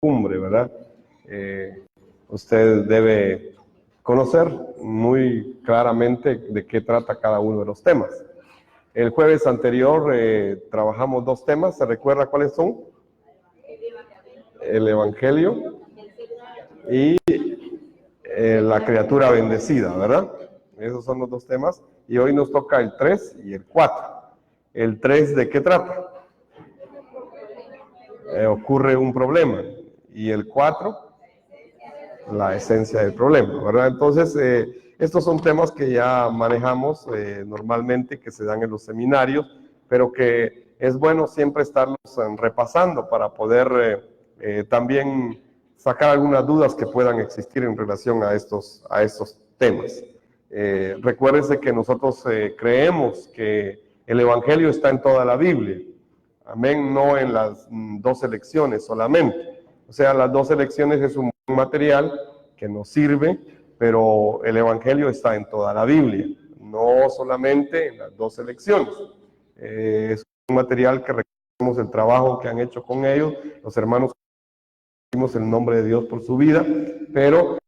cumbre, ¿verdad? Usted debe conocer muy claramente de qué trata cada uno de los temas. El jueves anterior trabajamos 2 temas, ¿se recuerda cuáles son? El Evangelio y la criatura bendecida, ¿verdad? Esos son los 2 temas. Y hoy nos toca el 3 y el 4. ¿El 3 de qué trata? Ocurre un problema. Y el 4, la esencia del problema, ¿verdad? Entonces, estos son temas que ya manejamos normalmente, que se dan en los seminarios, pero que es bueno siempre estarlos repasando para poder también sacar algunas dudas que puedan existir en relación a estos temas. Recuérdense que nosotros creemos que el Evangelio está en toda la Biblia. Amén, no en las 2 lecciones solamente. O sea, las 2 lecciones es un material que nos sirve, pero el Evangelio está en toda la Biblia, no solamente en las 2 lecciones. Es un material que reconocemos el trabajo que han hecho con ellos, los hermanos, decimos el nombre de Dios por su vida, pero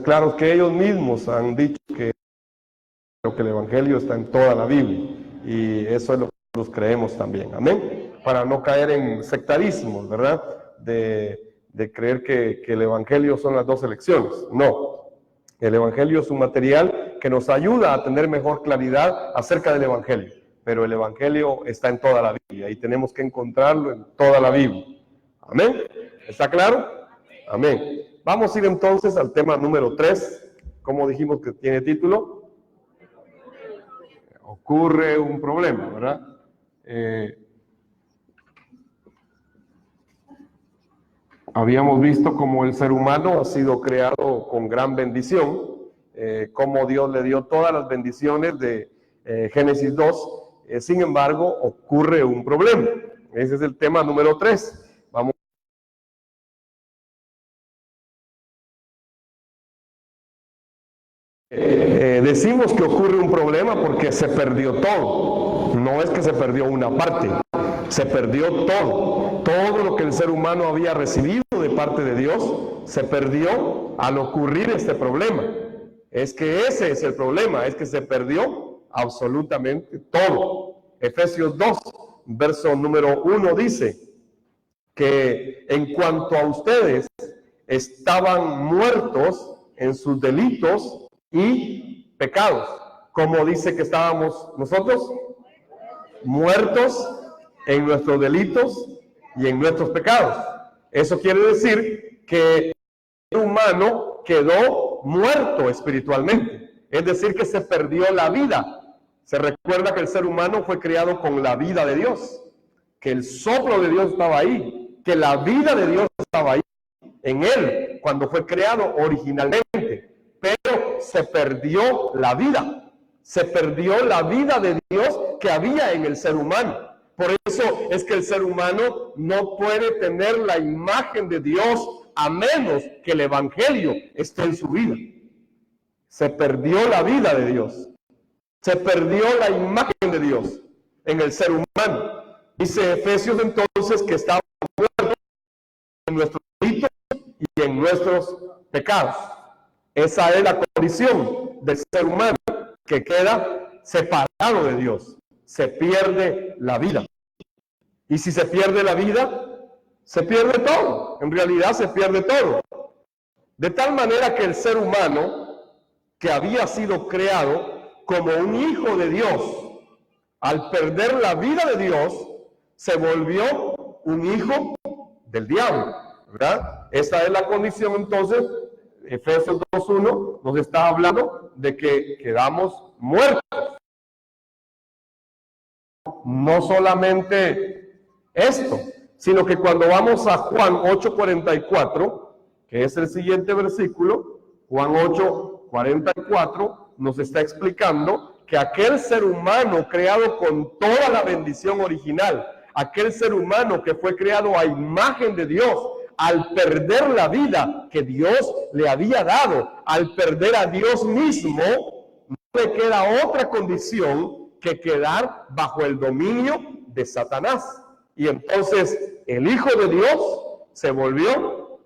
claro que ellos mismos han dicho que el Evangelio está en toda la Biblia, y eso es lo que nosotros creemos también, amén, para no caer en sectarismos, ¿verdad?, de creer que el Evangelio son las 2 lecciones. No, el Evangelio es un material que nos ayuda a tener mejor claridad acerca del Evangelio, pero el Evangelio está en toda la Biblia y tenemos que encontrarlo en toda la Biblia. Amén, ¿está claro? Amén. Vamos a ir entonces al tema número 3, como dijimos que tiene título. Ocurre un problema, ¿verdad? Habíamos visto cómo el ser humano ha sido creado con gran bendición, cómo Dios le dio todas las bendiciones de Génesis 2, sin embargo, ocurre un problema. Ese es el tema número 3. Vamos. Decimos que ocurre un problema porque se perdió todo. No es que se perdió una parte, se perdió todo. Todo lo que el ser humano había recibido de parte de Dios se perdió al ocurrir este problema. Es que ese es el problema, es que se perdió absolutamente todo. Efesios 2, verso número 1 dice que en cuanto a ustedes estaban muertos en sus delitos y pecados. ¿Cómo dice que estábamos nosotros? Muertos en nuestros delitos y en nuestros pecados. Eso quiere decir que el ser humano quedó muerto espiritualmente. Es decir, que se perdió la vida. Se recuerda que el ser humano fue creado con la vida de Dios, que el soplo de Dios estaba ahí, que la vida de Dios estaba ahí en él cuando fue creado originalmente, pero se perdió la vida. Se perdió la vida de Dios que había en el ser humano. Por eso es que el ser humano no puede tener la imagen de Dios a menos que el Evangelio esté en su vida. Se perdió la vida de Dios. Se perdió la imagen de Dios en el ser humano. Dice Efesios entonces que estábamos muertos en nuestros delitos y en nuestros pecados. Esa es la condición del ser humano, que queda separado de Dios. Se pierde la vida. Y si se pierde la vida, se pierde todo. En realidad se pierde todo. De tal manera que el ser humano, que había sido creado como un hijo de Dios, al perder la vida de Dios, se volvió un hijo del diablo, ¿verdad? Esa es la condición entonces. Efesios 2:1 nos está hablando de que quedamos muertos. No solamente esto, sino que cuando vamos a Juan 8:44, que es el siguiente versículo, Juan 8:44 nos está explicando que aquel ser humano creado con toda la bendición original, aquel ser humano que fue creado a imagen de Dios, al perder la vida que Dios le había dado, al perder a Dios mismo, no le queda otra condición que quedar bajo el dominio de Satanás. Y entonces el Hijo de Dios se volvió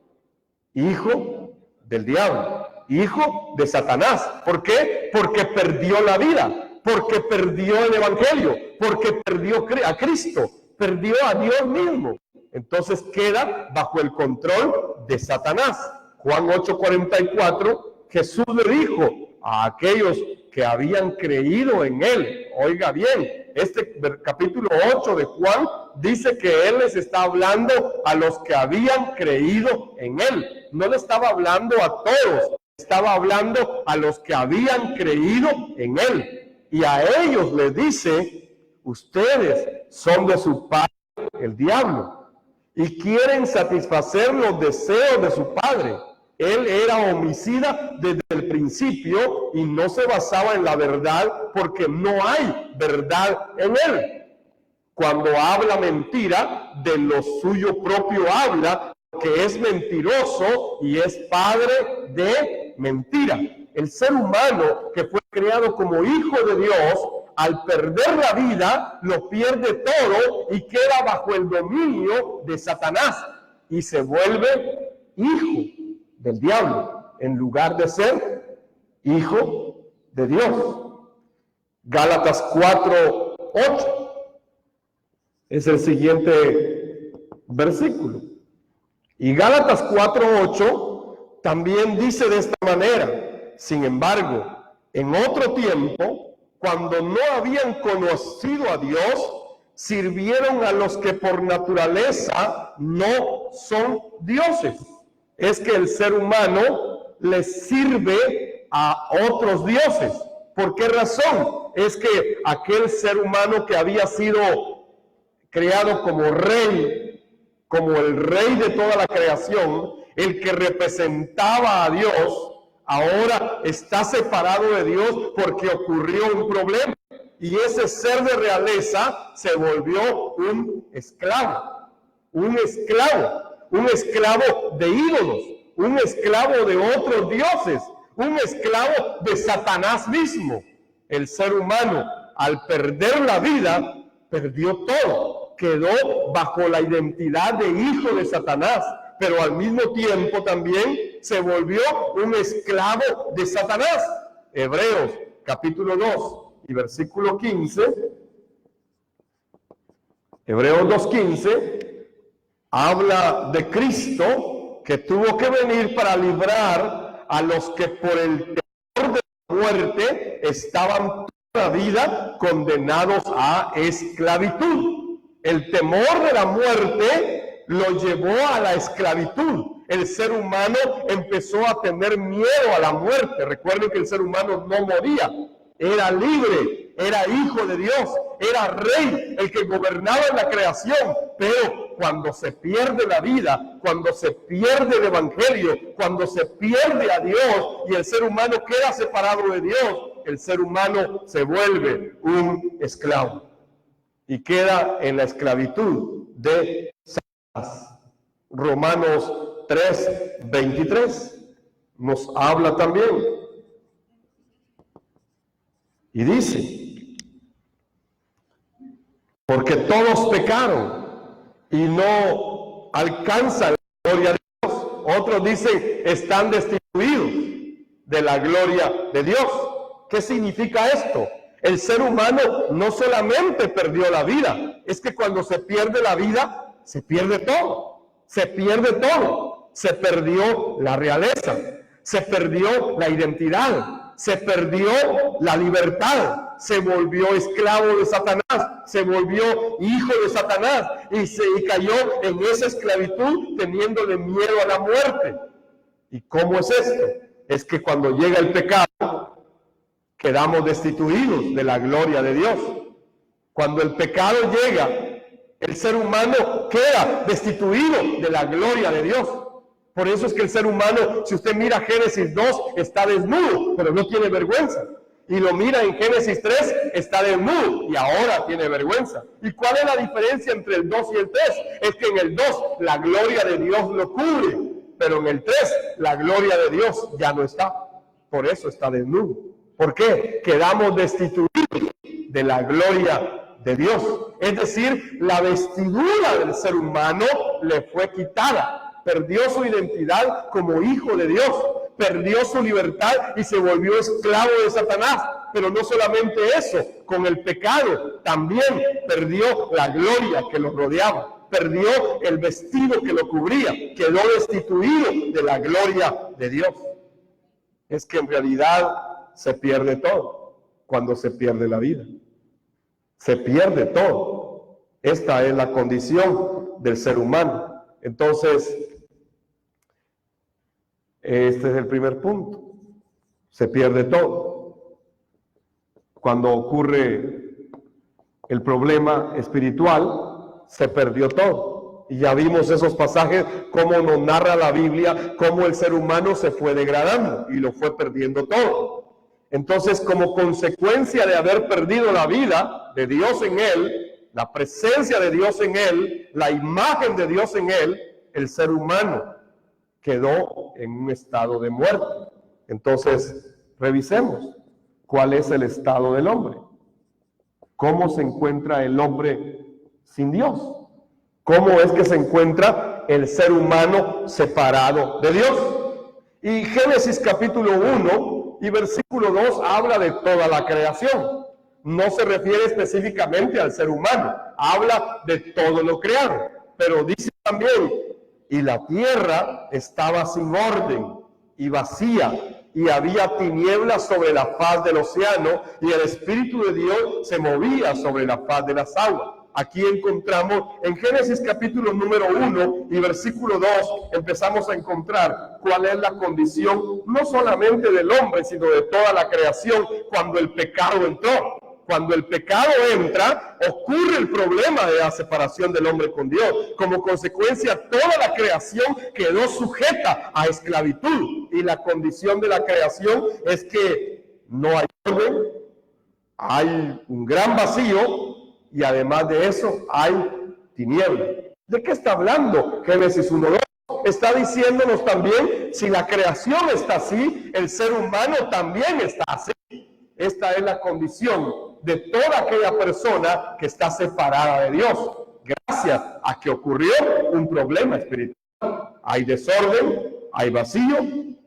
hijo del diablo, hijo de Satanás. ¿Por qué? Porque perdió la vida, porque perdió el evangelio, porque perdió a Cristo, perdió a Dios mismo. Entonces queda bajo el control de Satanás. Juan 8:44, Jesús le dijo a aquellos que habían creído en él, oiga bien, este capítulo 8 de Juan dice que él les está hablando a los que habían creído en él. No le estaba hablando a todos, estaba hablando a los que habían creído en él. Y a ellos les dice, ustedes son de su padre, el diablo, y quieren satisfacer los deseos de su padre. Él era homicida desde el principio y no se basaba en la verdad porque no hay verdad en él. Cuando habla mentira, de lo suyo propio habla, que es mentiroso y es padre de mentira. El ser humano que fue creado como hijo de Dios, al perder la vida, lo pierde todo y queda bajo el dominio de Satanás y se vuelve hijo del diablo, en lugar de ser hijo de Dios. Gálatas 4:8 es el siguiente versículo. Y Gálatas 4:8 también dice de esta manera: sin embargo, en otro tiempo, cuando no habían conocido a Dios, sirvieron a los que por naturaleza no son dioses. Es que el ser humano le sirve a otros dioses. ¿Por qué razón? Es que aquel ser humano que había sido creado como rey, como el rey de toda la creación, el que representaba a Dios, ahora está separado de Dios porque ocurrió un problema. Y ese ser de realeza se volvió un esclavo, un esclavo. Un esclavo de ídolos, un esclavo de otros dioses, un esclavo de Satanás mismo. El ser humano, al perder la vida, perdió todo. Quedó bajo la identidad de hijo de Satanás, pero al mismo tiempo también se volvió un esclavo de Satanás. Hebreos capítulo 2 y versículo 15. Hebreos 2:15. Habla de Cristo que tuvo que venir para librar a los que por el temor de la muerte estaban toda la vida condenados a esclavitud. El temor de la muerte lo llevó a la esclavitud. El ser humano empezó a tener miedo a la muerte. Recuerden que el ser humano no moría. Era libre, era hijo de Dios, era rey, el que gobernaba en la creación. Pero cuando se pierde la vida, cuando se pierde el evangelio, cuando se pierde a Dios y el ser humano queda separado de Dios, el ser humano se vuelve un esclavo y queda en la esclavitud de Satanás. Romanos 3:23 nos habla también. Y dice, porque todos pecaron y no alcanzan la gloria de Dios. Otros dicen, están destituidos de la gloria de Dios. ¿Qué significa esto? El ser humano no solamente perdió la vida, es que cuando se pierde la vida, se pierde todo. Se pierde todo. Se perdió la realeza, se perdió la identidad, se perdió la libertad, se volvió esclavo de Satanás, se volvió hijo de Satanás y cayó en esa esclavitud teniéndole miedo a la muerte. ¿Y cómo es esto? Es que cuando llega el pecado, quedamos destituidos de la gloria de Dios. Cuando el pecado llega, el ser humano queda destituido de la gloria de Dios. Por eso es que el ser humano, si usted mira Génesis 2, está desnudo, pero no tiene vergüenza. Y lo mira en Génesis 3, está desnudo y ahora tiene vergüenza. ¿Y cuál es la diferencia entre el 2 y el 3? Es que en el 2 la gloria de Dios lo cubre, pero en el 3 la gloria de Dios ya no está. Por eso está desnudo. ¿Por qué? Quedamos destituidos de la gloria de Dios. Es decir, la vestidura del ser humano le fue quitada. Perdió su identidad como hijo de Dios. Perdió su libertad y se volvió esclavo de Satanás. Pero no solamente eso, con el pecado también perdió la gloria que lo rodeaba. Perdió el vestido que lo cubría. Quedó destituido de la gloria de Dios. Es que en realidad se pierde todo cuando se pierde la vida. Se pierde todo. Esta es la condición del ser humano. Entonces, este es el primer punto. Se pierde todo. Cuando ocurre el problema espiritual, se perdió todo. Y ya vimos esos pasajes, cómo nos narra la Biblia, cómo el ser humano se fue degradando y lo fue perdiendo todo. Entonces, como consecuencia de haber perdido la vida de Dios en él, la presencia de Dios en él, la imagen de Dios en él, el ser humano quedó en un estado de muerte. Entonces, revisemos cuál es el estado del hombre. ¿Cómo se encuentra el hombre sin Dios? ¿Cómo es que se encuentra el ser humano separado de Dios? Y Génesis capítulo 1 y versículo 2 habla de toda la creación. No se refiere específicamente al ser humano, habla de todo lo creado. Pero dice también, y la tierra estaba sin orden y vacía, y había tinieblas sobre la faz del océano, y el Espíritu de Dios se movía sobre la faz de las aguas. Aquí encontramos en Génesis capítulo número 1 y versículo 2, empezamos a encontrar cuál es la condición no solamente del hombre, sino de toda la creación cuando el pecado entró. Cuando el pecado entra, ocurre el problema de la separación del hombre con Dios. Como consecuencia, toda la creación quedó sujeta a esclavitud. Y la condición de la creación es que no hay orden, hay un gran vacío, y además de eso hay tinieblas. ¿De qué está hablando Génesis 1:2? Está diciéndonos también, si la creación está así, el ser humano también está así. Esta es la condición de toda aquella persona que está separada de Dios, gracias a que ocurrió un problema espiritual. Hay desorden, hay vacío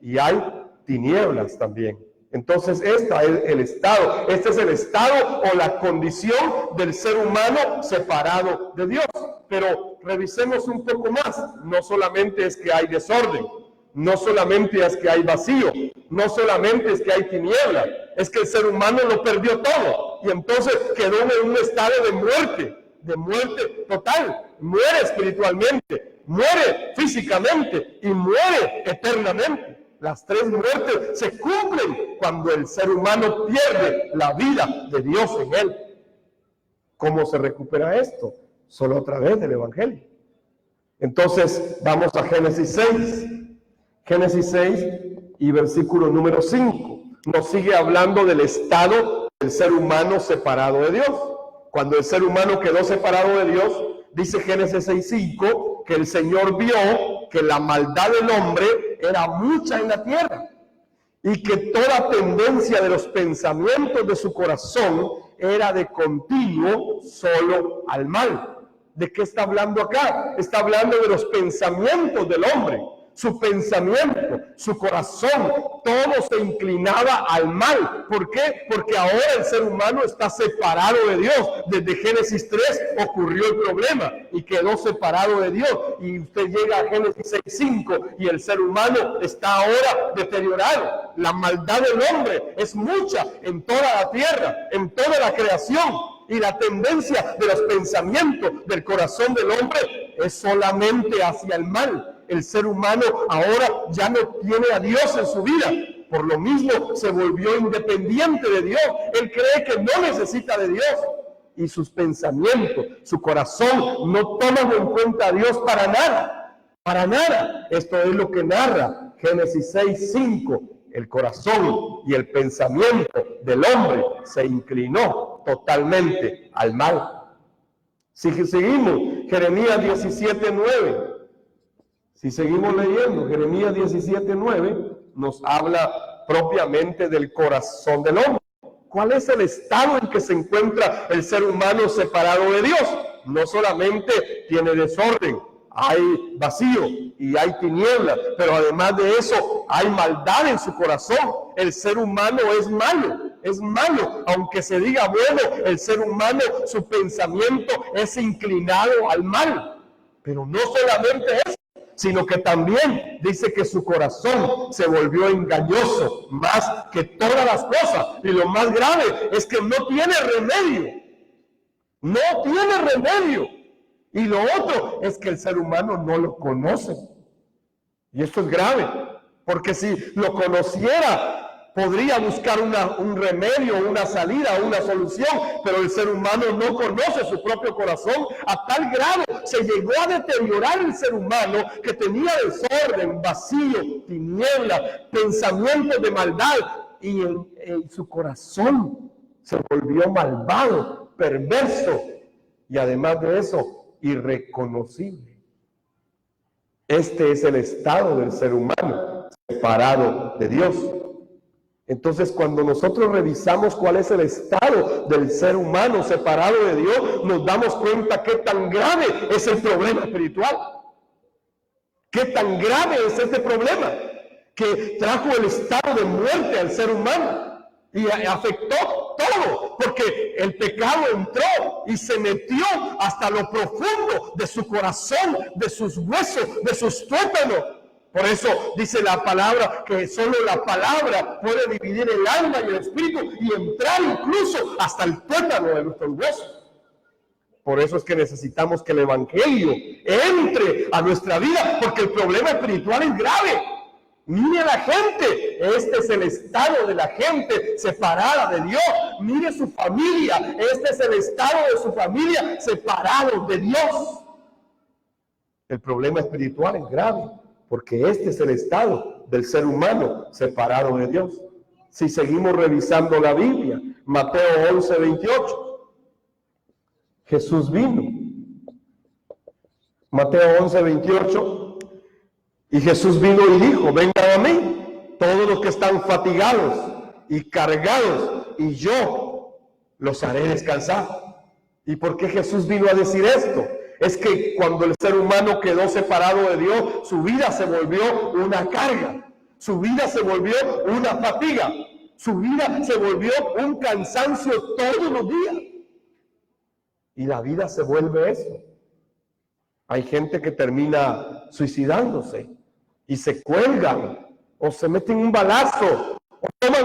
y hay tinieblas también. Entonces, este es el estado o la condición del ser humano separado de Dios. Pero revisemos un poco más. No solamente es que hay desorden, no solamente es que hay vacío, no solamente es que hay tinieblas, es que el ser humano lo perdió todo y entonces quedó en un estado de muerte total. Muere espiritualmente, muere físicamente y muere eternamente. Las tres muertes se cumplen cuando el ser humano pierde la vida de Dios en él. ¿Cómo se recupera esto? Solo a través del Evangelio. Entonces, vamos a Génesis 6. Génesis 6 y versículo número 5. Nos sigue hablando del estado del ser humano separado de Dios. Cuando el ser humano quedó separado de Dios, dice Génesis 6:5, que el Señor vio que la maldad del hombre era mucha en la tierra y que toda tendencia de los pensamientos de su corazón era de continuo solo al mal. ¿De qué está hablando acá? Está hablando de los pensamientos del hombre. Su pensamiento, su corazón, todo se inclinaba al mal. ¿Por qué? Porque ahora el ser humano está separado de Dios. Desde Génesis 3 ocurrió el problema y quedó separado de Dios. Y usted llega a Génesis 6:5 y el ser humano está ahora deteriorado. La maldad del hombre es mucha en toda la tierra, en toda la creación. Y la tendencia de los pensamientos del corazón del hombre es solamente hacia el mal. El ser humano ahora ya no tiene a Dios en su vida. Por lo mismo se volvió independiente de Dios. Él cree que no necesita de Dios. Y sus pensamientos, su corazón no toman en cuenta a Dios para nada. Para nada. Esto es lo que narra Génesis 6:5. El corazón y el pensamiento del hombre se inclinó totalmente al mal. Si seguimos, Jeremías 17:9. Si seguimos leyendo, Jeremías 17:9 nos habla propiamente del corazón del hombre. ¿Cuál es el estado en que se encuentra el ser humano separado de Dios? No solamente tiene desorden, hay vacío y hay tinieblas, pero además de eso hay maldad en su corazón. El ser humano es malo, aunque se diga bueno, el ser humano, su pensamiento es inclinado al mal. Pero no solamente eso, sino que también dice que su corazón se volvió engañoso más que todas las cosas. Y lo más grave es que no tiene remedio. No tiene remedio. Y lo otro es que el ser humano no lo conoce. Y esto es grave, porque si lo conociera, podría buscar un remedio, una salida, una solución, pero el ser humano no conoce su propio corazón. A tal grado se llegó a deteriorar el ser humano que tenía desorden, vacío, tiniebla, pensamientos de maldad, y en su corazón se volvió malvado, perverso, y además de eso, irreconocible. Este es el estado del ser humano separado de Dios. Entonces, cuando nosotros revisamos cuál es el estado del ser humano separado de Dios, nos damos cuenta qué tan grave es el problema espiritual. Qué tan grave es este problema que trajo el estado de muerte al ser humano y afectó todo, porque el pecado entró y se metió hasta lo profundo de su corazón, de sus huesos, de sus tuétanos. Por eso dice la palabra que solo la palabra puede dividir el alma y el espíritu y entrar incluso hasta el tuétano de nuestros huesos. Por eso es que necesitamos que el evangelio entre a nuestra vida, porque el problema espiritual es grave. Mire a la gente, este es el estado de la gente separada de Dios. Mire su familia, este es el estado de su familia separado de Dios. El problema espiritual es grave, porque este es el estado del ser humano separado de Dios. Si seguimos revisando la Biblia, Mateo 11:28, Jesús vino. Mateo 11:28. Y Jesús vino y dijo: vengan a mí, todos los que están fatigados y cargados, y yo los haré descansar. ¿Y por qué Jesús vino a decir esto? Es que cuando el ser humano quedó separado de Dios, su vida se volvió una carga, su vida se volvió una fatiga, su vida se volvió un cansancio todos los días. Y la vida se vuelve eso. Hay gente que termina suicidándose y se cuelgan o se meten un balazo o toman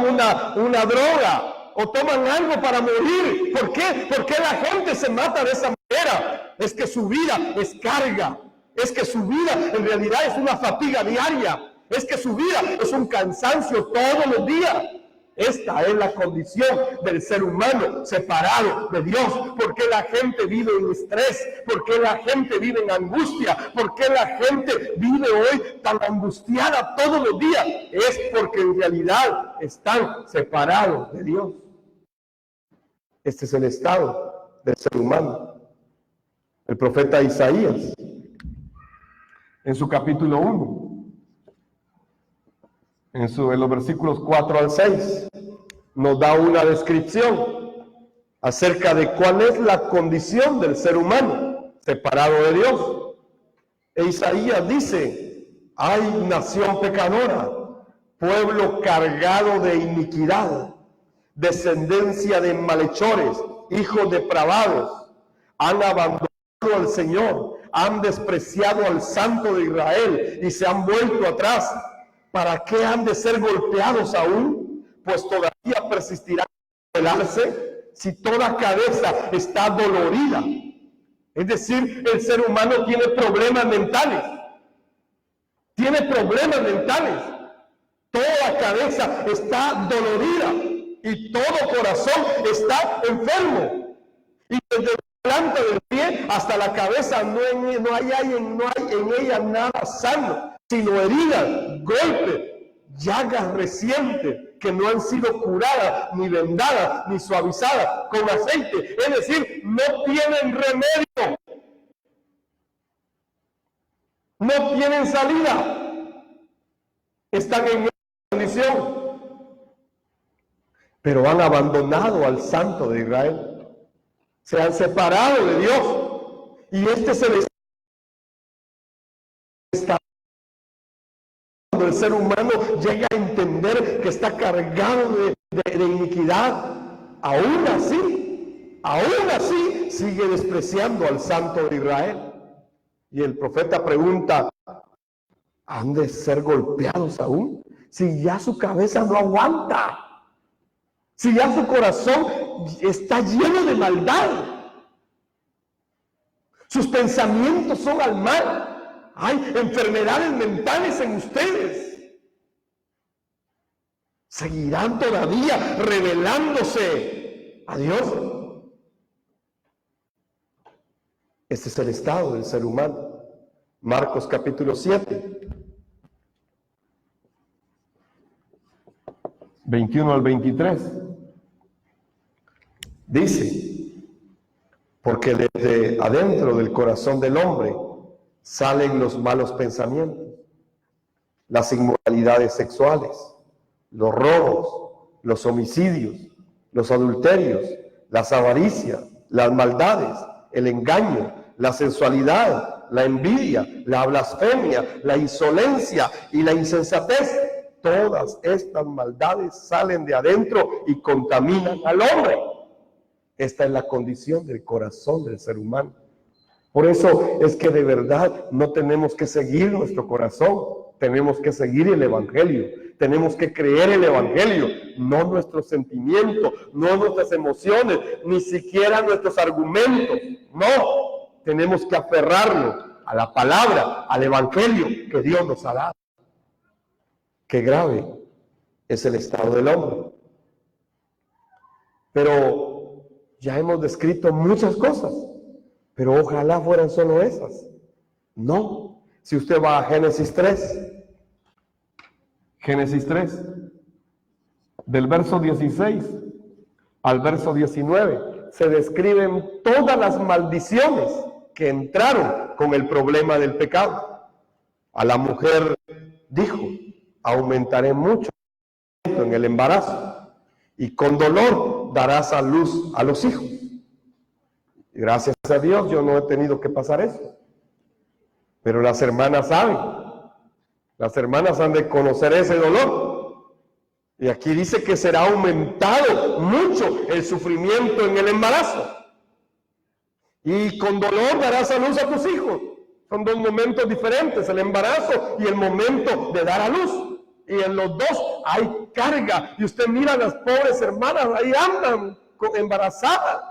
una droga o toman algo para morir. ¿Por qué? ¿Por qué la gente se mata de esa manera? Es que su vida es carga, es que su vida en realidad es una fatiga diaria, es que su vida es un cansancio todos los días. Esta es la condición del ser humano separado de Dios. ¿Por qué la gente vive en estrés? ¿Por qué la gente vive en angustia? ¿Por qué la gente vive hoy tan angustiada todos los días? Es porque en realidad están separados de Dios. Este es el estado del ser humano. El profeta Isaías, en su capítulo 1, en los versículos 4 al 6, nos da una descripción acerca de cuál es la condición del ser humano separado de Dios. E Isaías dice: hay nación pecadora, pueblo cargado de iniquidad, descendencia de malhechores, hijos depravados, han abandonado al Señor, han despreciado al Santo de Israel y se han vuelto atrás. ¿Para qué han de ser golpeados aún? Pues todavía persistirán en rebelarse si toda cabeza está dolorida. Es decir, el ser humano tiene problemas mentales. Tiene problemas mentales. Toda cabeza está dolorida y todo corazón está enfermo. Y desde la planta del pie hasta la cabeza no hay en ella nada sano, sino heridas, golpes, llagas recientes que no han sido curadas, ni vendadas, ni suavizadas con aceite. Es decir, no tienen remedio, no tienen salida, están en esa condición. pero han abandonado al Santo de Israel. Se han separado de Dios. Y este es el estado cuando el ser humano llega a entender que está cargado de iniquidad. Aún así, sigue despreciando al Santo de Israel. Y el profeta pregunta, ¿han de ser golpeados aún? Si ya su cabeza no aguanta. Si ya su corazón está lleno de maldad. Sus pensamientos son al mal. Hay enfermedades mentales en ustedes. ¿Seguirán todavía rebelándose a Dios? Este es el estado del ser humano. Marcos capítulo 7, 21 al 23. Dice, porque desde adentro del corazón del hombre salen los malos pensamientos, las inmoralidades sexuales, los robos, los homicidios, los adulterios, las avaricias, las maldades, el engaño, la sensualidad, la envidia, la blasfemia, la insolencia y la insensatez. Todas estas maldades salen de adentro y contaminan al hombre. Esta es la condición del corazón del ser humano. Por eso es que de verdad no tenemos que seguir nuestro corazón, tenemos que seguir el Evangelio. Tenemos que creer el Evangelio, no nuestros sentimientos, no nuestras emociones, ni siquiera nuestros argumentos. No, tenemos que aferrarnos a la palabra, al Evangelio que Dios nos ha dado. Qué grave es el estado del hombre. Pero ya hemos descrito muchas cosas, pero ojalá fueran solo esas. No, si usted va a Génesis 3, del verso 16 al verso 19, se describen todas las maldiciones que entraron con el problema del pecado. A la mujer dijo, aumentaré mucho en el embarazo y con dolor darás a luz a los hijos. Y gracias a Dios yo no he tenido que pasar eso. Pero las hermanas saben. Las hermanas han de conocer ese dolor. Y aquí dice que será aumentado mucho el sufrimiento en el embarazo. Y con dolor darás a luz a tus hijos. Son dos momentos diferentes, el embarazo y el momento de dar a luz. Y en los dos hay carga. Y usted mira a las pobres hermanas, ahí andan embarazadas.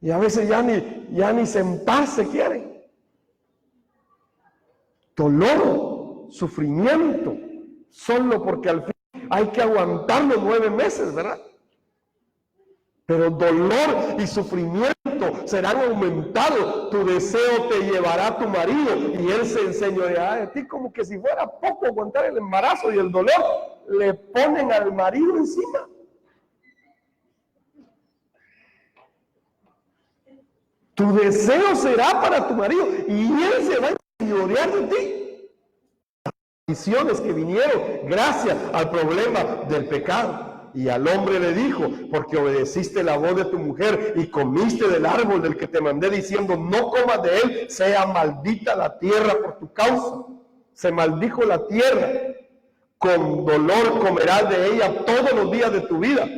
Y a veces ya ni se en paz se quieren. Dolor, sufrimiento, solo porque al fin hay que aguantarlo 9 meses, ¿verdad? Pero dolor y sufrimiento serán aumentados. Tu deseo te llevará a tu marido y él se enseñoreará de ti, como que si fuera poco aguantar el embarazo y el dolor. Le ponen al marido encima. Tu deseo será para tu marido y él se va a enseñorear de ti. Las maldiciones que vinieron gracias al problema del pecado. Y al hombre le dijo, porque obedeciste la voz de tu mujer y comiste del árbol del que te mandé diciendo, no comas de él, sea maldita la tierra por tu causa. Se maldijo la tierra, con dolor comerás de ella todos los días de tu vida.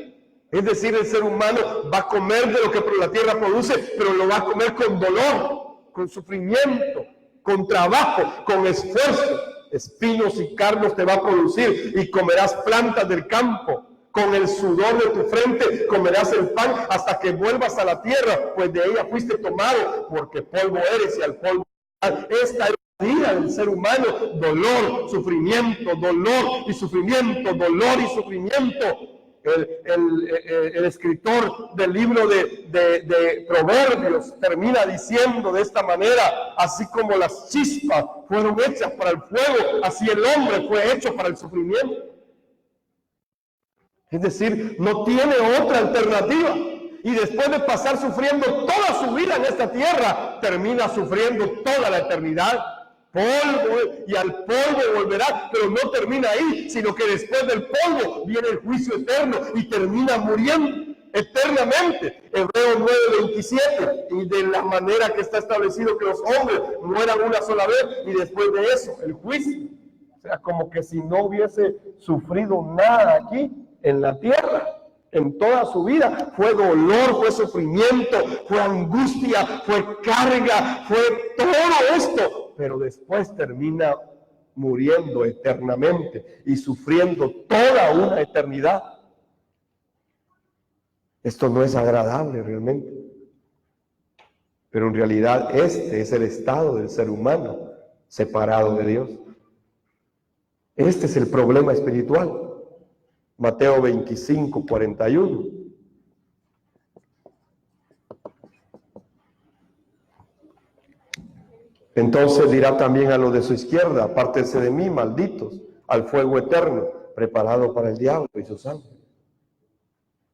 Es decir, el ser humano va a comer de lo que la tierra produce, pero lo va a comer con dolor, con sufrimiento, con trabajo, con esfuerzo. Espinos y cardos te va a producir y comerás plantas del campo. Con el sudor de tu frente comerás el pan hasta que vuelvas a la tierra, pues de ella fuiste tomado, porque polvo eres y al polvo. Esta es la vida del ser humano: dolor, sufrimiento, dolor y sufrimiento, dolor y sufrimiento. El escritor del libro de Proverbios termina diciendo de esta manera: así como las chispas fueron hechas para el fuego, así el hombre fue hecho para el sufrimiento. Es decir, no tiene otra alternativa. Y después de pasar sufriendo toda su vida en esta tierra, termina sufriendo toda la eternidad. polvo y al polvo volverá, pero no termina ahí, sino que después del polvo viene el juicio eterno y termina muriendo eternamente. Hebreos 9:27, y de la manera que está establecido que los hombres mueran una sola vez y después de eso el juicio. O sea, como que si no hubiese sufrido nada aquí en la tierra. En toda su vida fue dolor, fue sufrimiento, fue angustia, fue carga, fue todo esto, pero después termina muriendo eternamente y sufriendo toda una eternidad. Esto no es agradable realmente, pero en realidad este es el estado del ser humano separado de Dios. Este es el problema espiritual. Mateo 25:41. Entonces dirá también a los de su izquierda: apártense de mí, malditos, al fuego eterno, preparado para el diablo y sus ángeles.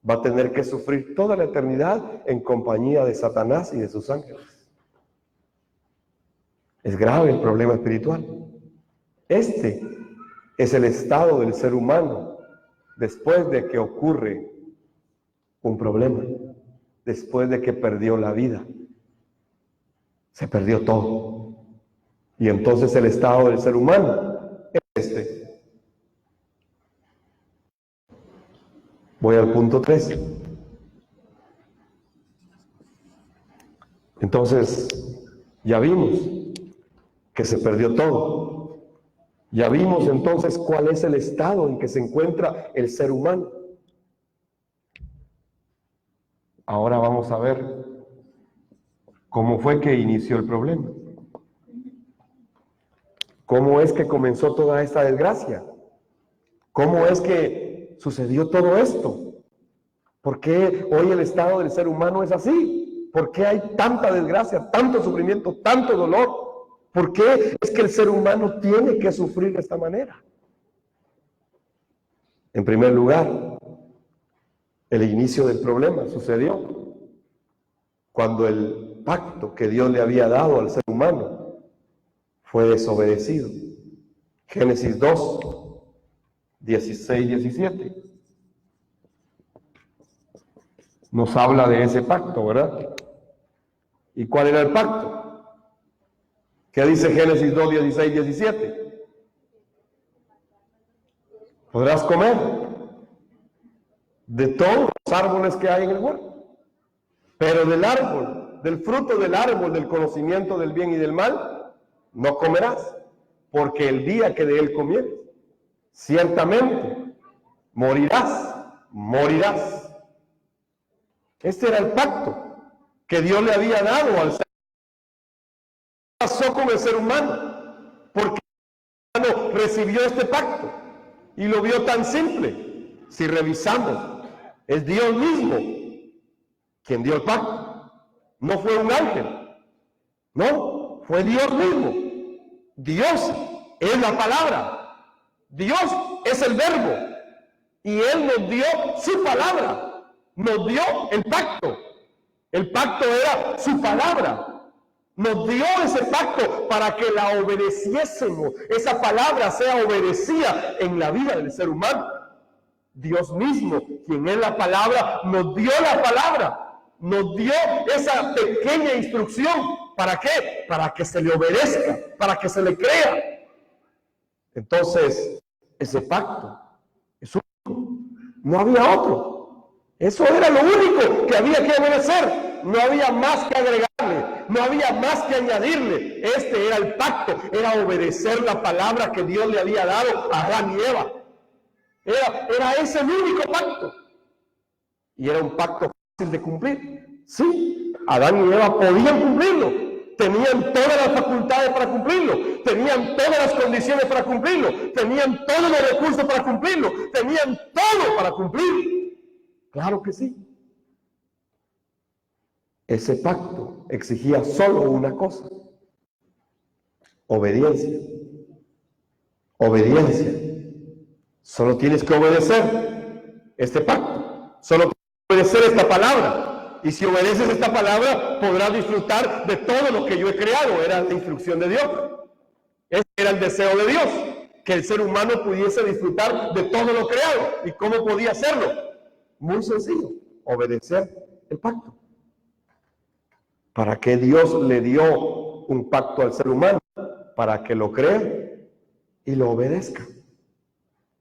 Va a tener que sufrir toda la eternidad en compañía de Satanás y de sus ángeles. Es grave el problema espiritual. Este es el estado del ser humano después de que ocurre un problema, después de que perdió la vida. Se perdió todo. Y entonces el estado del ser humano es este. Voy al punto 3. Entonces, ya vimos que se perdió todo. Ya vimos entonces cuál es el estado en que se encuentra el ser humano. Ahora vamos a ver cómo fue que inició el problema. ¿Cómo es que comenzó toda esta desgracia? ¿Cómo es que sucedió todo esto? ¿Por qué hoy el estado del ser humano es así? ¿Por qué hay tanta desgracia, tanto sufrimiento, tanto dolor? ¿Por qué es que el ser humano tiene que sufrir de esta manera? En primer lugar, el inicio del problema sucedió cuando el pacto que Dios le había dado al ser humano fue desobedecido. Génesis 2, 16, 17. Nos habla de ese pacto, ¿verdad? ¿Y cuál era el pacto? ¿Qué dice Génesis 2, 16, 17? Podrás comer de todos los árboles que hay en el huerto, pero del árbol, del fruto del árbol del conocimiento del bien y del mal, no comerás, porque el día que de él comieres, ciertamente morirás, morirás. Este era el pacto que Dios le había dado al ser humano. ¿Qué pasó con el ser humano? Porque el ser humano recibió este pacto y lo vio tan simple. Si revisamos, es Dios mismo quien dio el pacto. No fue un ángel, no, fue Dios mismo. Dios es la palabra, Dios es el verbo, y Él nos dio su palabra, nos dio el pacto. El pacto era su palabra. Nos dio ese pacto para que la obedeciésemos. Esa palabra sea obedecida en la vida del ser humano. Dios mismo, quien es la palabra, nos dio la palabra. Nos dio esa pequeña instrucción. ¿Para qué? Para que se le obedezca, para que se le crea. Entonces, ese pacto es único. No había otro. Eso era lo único que había que obedecer. No había más que agregarle, no había más que añadirle. Este era el pacto, era obedecer la palabra que Dios le había dado a Adán y Eva. Era ese el único pacto. Y era un pacto fácil de cumplir. Sí, Adán y Eva podían cumplirlo. Tenían todas las facultades para cumplirlo. Tenían todas las condiciones para cumplirlo. Tenían todos los recursos para cumplirlo. Tenían todo para cumplirlo. Claro que sí. Ese pacto exigía solo una cosa: obediencia. Obediencia. Solo tienes que obedecer este pacto. Solo tienes que obedecer esta palabra. Y si obedeces esta palabra, podrás disfrutar de todo lo que yo he creado. Era la instrucción de Dios. Ese era el deseo de Dios, que el ser humano pudiese disfrutar de todo lo creado. ¿Y cómo podía hacerlo? Muy sencillo, obedecer el pacto. ¿Para qué Dios le dio un pacto al ser humano? Para que lo crea y lo obedezca.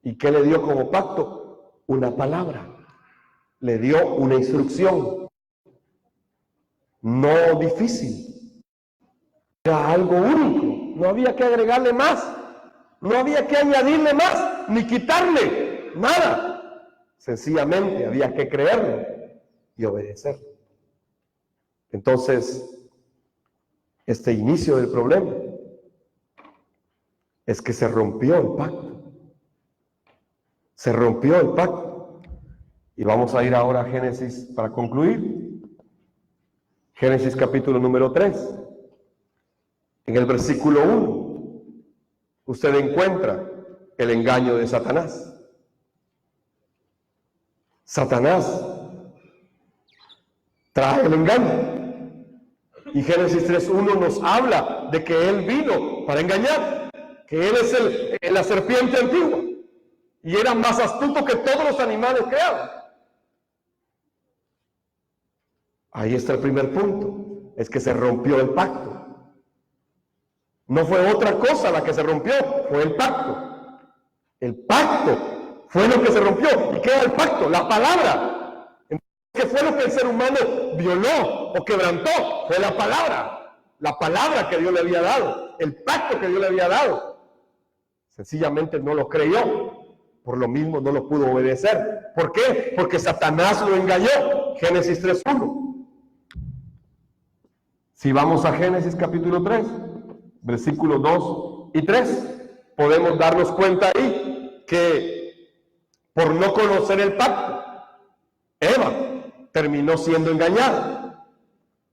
¿Y qué le dio como pacto? Una palabra. Le dio una instrucción. No difícil. Era algo único. No había que agregarle más. No había que añadirle más, ni quitarle nada. Sencillamente había que creerlo y obedecerlo. Entonces, este inicio del problema es que se rompió el pacto. Se rompió el pacto. Y vamos a ir ahora a Génesis para concluir. Génesis capítulo número 3. En el versículo 1, usted encuentra el engaño de Satanás. Satanás trae el engaño. Y Génesis 3:1 nos habla de que él vino para engañar, que él es la serpiente antigua y era más astuto que todos los animales creados. Ahí está el primer punto, es que se rompió el pacto. No fue otra cosa la que se rompió, fue el pacto. El pacto fue lo que se rompió. ¿Y qué era el pacto? La palabra. ¿Qué fue lo que el ser humano violó o quebrantó? Fue la palabra que Dios le había dado, el pacto que Dios le había dado. Sencillamente no lo creyó, por lo mismo no lo pudo obedecer. ¿Por qué? Porque Satanás lo engañó. Génesis 3:1. Si vamos a Génesis capítulo 3, versículos 2 y 3, podemos darnos cuenta ahí que por no conocer el pacto, Eva terminó siendo engañada.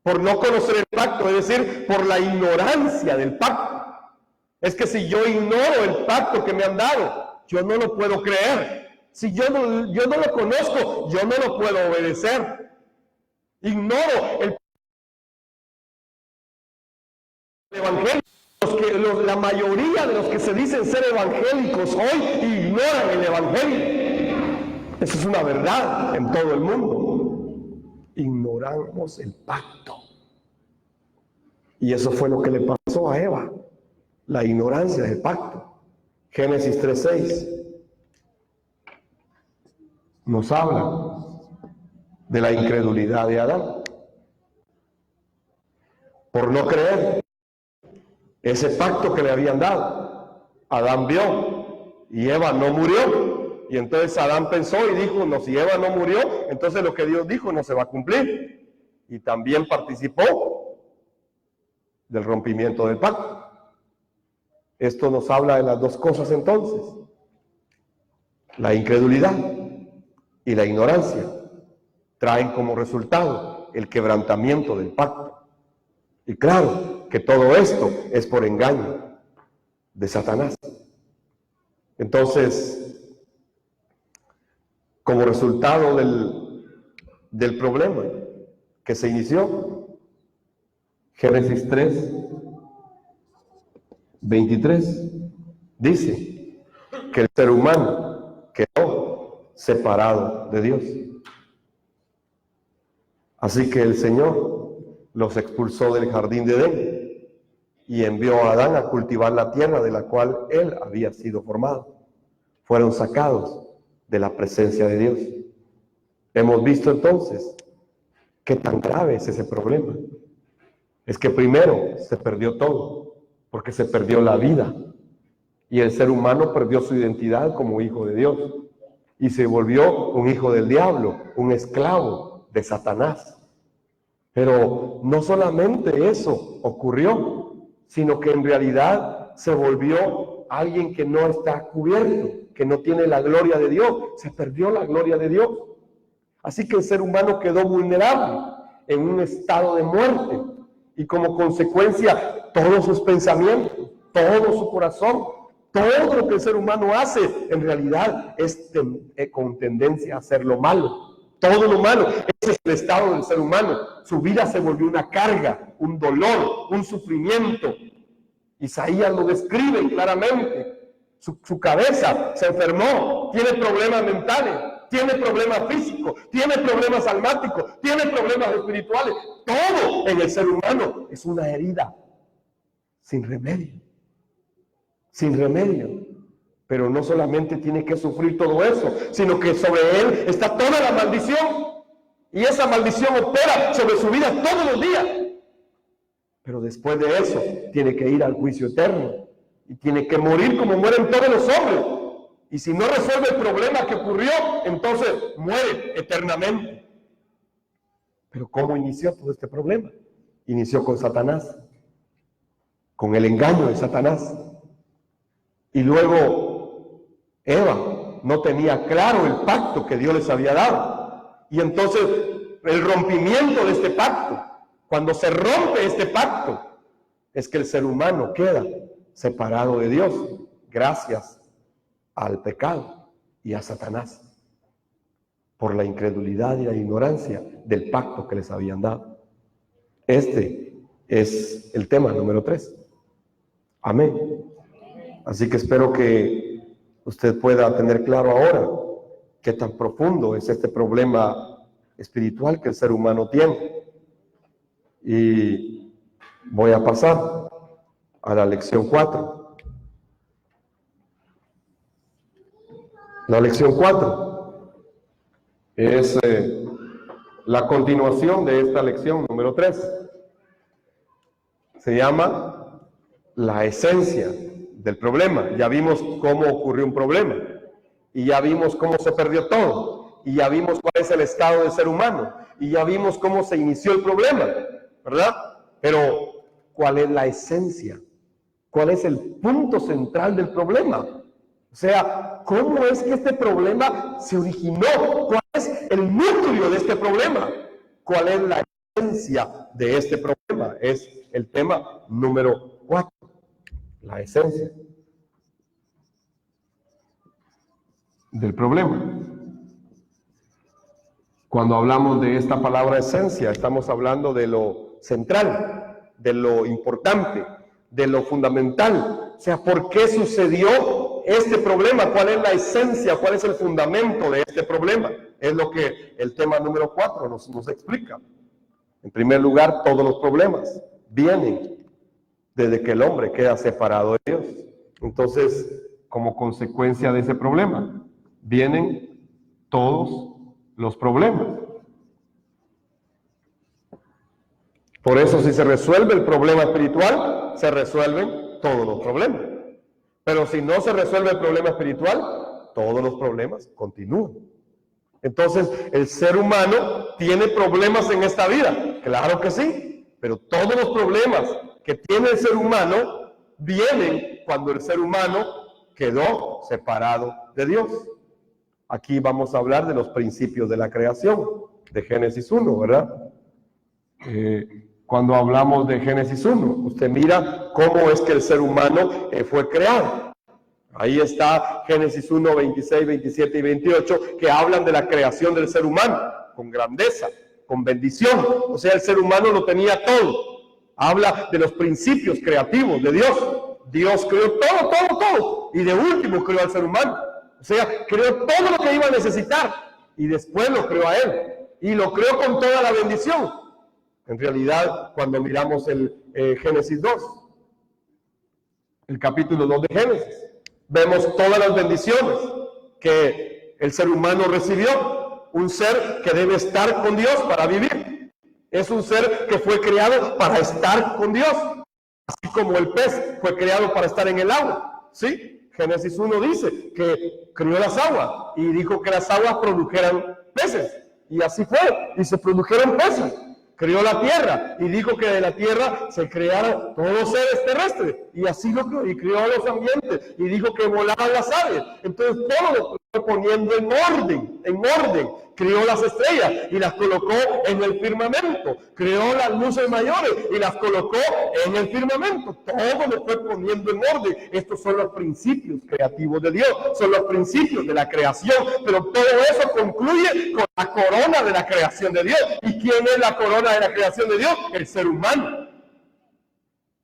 Por no conocer el pacto, es decir, por la ignorancia del pacto. Es que si yo ignoro el pacto que me han dado, yo no lo puedo creer. Si yo no lo conozco, yo no lo puedo obedecer. Ignoro el evangelio. La mayoría de los que se dicen ser evangélicos hoy ignoran el evangelio. Eso es una verdad en todo el mundo. Ignoramos el pacto. Y eso fue lo que le pasó a Eva, la ignorancia del pacto. Génesis 3:6 nos habla de la incredulidad de Adán. Por no creer ese pacto que le habían dado, Adán vio y Eva no murió. Y entonces Adán pensó y dijo, no, si Eva no murió, entonces lo que Dios dijo no se va a cumplir. Y también participó del rompimiento del pacto. Esto nos habla de las dos cosas entonces. La incredulidad y la ignorancia traen como resultado el quebrantamiento del pacto. Y claro que todo esto es por engaño de Satanás. Entonces, como resultado del problema que se inició, Génesis 3:23 dice que el ser humano quedó separado de Dios. Así que el Señor los expulsó del jardín de Edén y envió a Adán a cultivar la tierra de la cual él había sido formado. Fueron sacados de la presencia de Dios. Hemos visto entonces qué tan grave es ese problema. Es que primero se perdió todo, porque se perdió la vida. Y el ser humano perdió su identidad como hijo de Dios. Y se volvió un hijo del diablo, un esclavo de Satanás. Pero no solamente eso ocurrió, sino que en realidad se volvió alguien que no está cubierto, que no tiene la gloria de Dios. Se perdió la gloria de Dios. Así que el ser humano quedó vulnerable en un estado de muerte. Y como consecuencia, todos sus pensamientos, todo su corazón, todo lo que el ser humano hace, en realidad es con tendencia a hacer lo malo. Todo lo malo, ese es el estado del ser humano. Su vida se volvió una carga, un dolor, un sufrimiento. Isaías lo describe claramente. Su cabeza se enfermó, tiene problemas mentales, tiene problemas físicos, tiene problemas almáticos, tiene problemas espirituales. Todo en el ser humano es una herida sin remedio. Sin remedio. Pero no solamente tiene que sufrir todo eso, sino que sobre él está toda la maldición. Y esa maldición opera sobre su vida todos los días. Pero después de eso, tiene que ir al juicio eterno. Y tiene que morir como mueren todos los hombres. Y si no resuelve el problema que ocurrió, entonces muere eternamente. Pero ¿cómo inició todo este problema? Inició con Satanás. Con el engaño de Satanás. Y luego Eva no tenía claro el pacto que Dios les había dado. Y entonces el rompimiento de este pacto, cuando se rompe este pacto, es que el ser humano queda separado de Dios gracias al pecado y a Satanás, por la incredulidad y la ignorancia del pacto que les habían dado. Este es el tema número 3. Amén. Así que espero que usted pueda tener claro ahora qué tan profundo es este problema espiritual que el ser humano tiene. Y voy a pasar a la lección 4. La lección 4 es la continuación de esta lección número 3. Se llama la esencia del problema. Ya vimos cómo ocurrió un problema y ya vimos cómo se perdió todo y ya vimos cuál es el estado del ser humano y ya vimos cómo se inició el problema, ¿verdad? Pero ¿cuál es la esencia? ¿Cuál es el punto central del problema? O sea, ¿cómo es que este problema se originó? ¿Cuál es el núcleo de este problema? ¿Cuál es la esencia de este problema? Es el tema número 4. La esencia del problema. Cuando hablamos de esta palabra esencia, estamos hablando de lo central, de lo importante, de lo fundamental. O sea, ¿por qué sucedió este problema? ¿Cuál es la esencia? ¿Cuál es el fundamento de este problema? Es lo que el tema número 4 nos explica. En primer lugar, todos los problemas vienen desde que el hombre queda separado de Dios. Entonces, como consecuencia de ese problema, vienen todos los problemas. Por eso, si se resuelve el problema espiritual, se resuelven todos los problemas. Pero si no se resuelve el problema espiritual, todos los problemas continúan. Entonces, ¿el ser humano tiene problemas en esta vida? Claro que sí, pero todos los problemas que tiene el ser humano vienen cuando el ser humano quedó separado de Dios. Aquí vamos a hablar de los principios de la creación, de Génesis 1, ¿verdad? Cuando hablamos de Génesis 1, usted mira cómo es que el ser humano fue creado. Ahí está Génesis 1, 26, 27 y 28, que hablan de la creación del ser humano, con grandeza, con bendición. O sea, el ser humano lo tenía todo. Habla de los principios creativos de Dios. Dios creó todo. Y de último creó al ser humano. O sea, creó todo lo que iba a necesitar. Y después lo creó a él. Y lo creó con toda la bendición. En realidad, cuando miramos el Génesis 2, el capítulo 2 de Génesis, vemos todas las bendiciones que el ser humano recibió. Un ser que debe estar con Dios para vivir. Es un ser que fue creado para estar con Dios, así como el pez fue creado para estar en el agua, ¿sí? Génesis 1 dice que creó las aguas y dijo que las aguas produjeran peces, y así fue, y se produjeron peces. Creó la tierra y dijo que de la tierra se crearan todos los seres terrestres, y así lo creó, y creó los ambientes, y dijo que volaban las aves. Entonces todo lo fue poniendo en orden. Creó las estrellas y las colocó en el firmamento. Creó las luces mayores y las colocó en el firmamento. Todo lo fue poniendo en orden. Estos son los principios creativos de Dios. Son los principios de la creación. Pero todo eso concluye con la corona de la creación de Dios. ¿Y quién es la corona de la creación de Dios? El ser humano.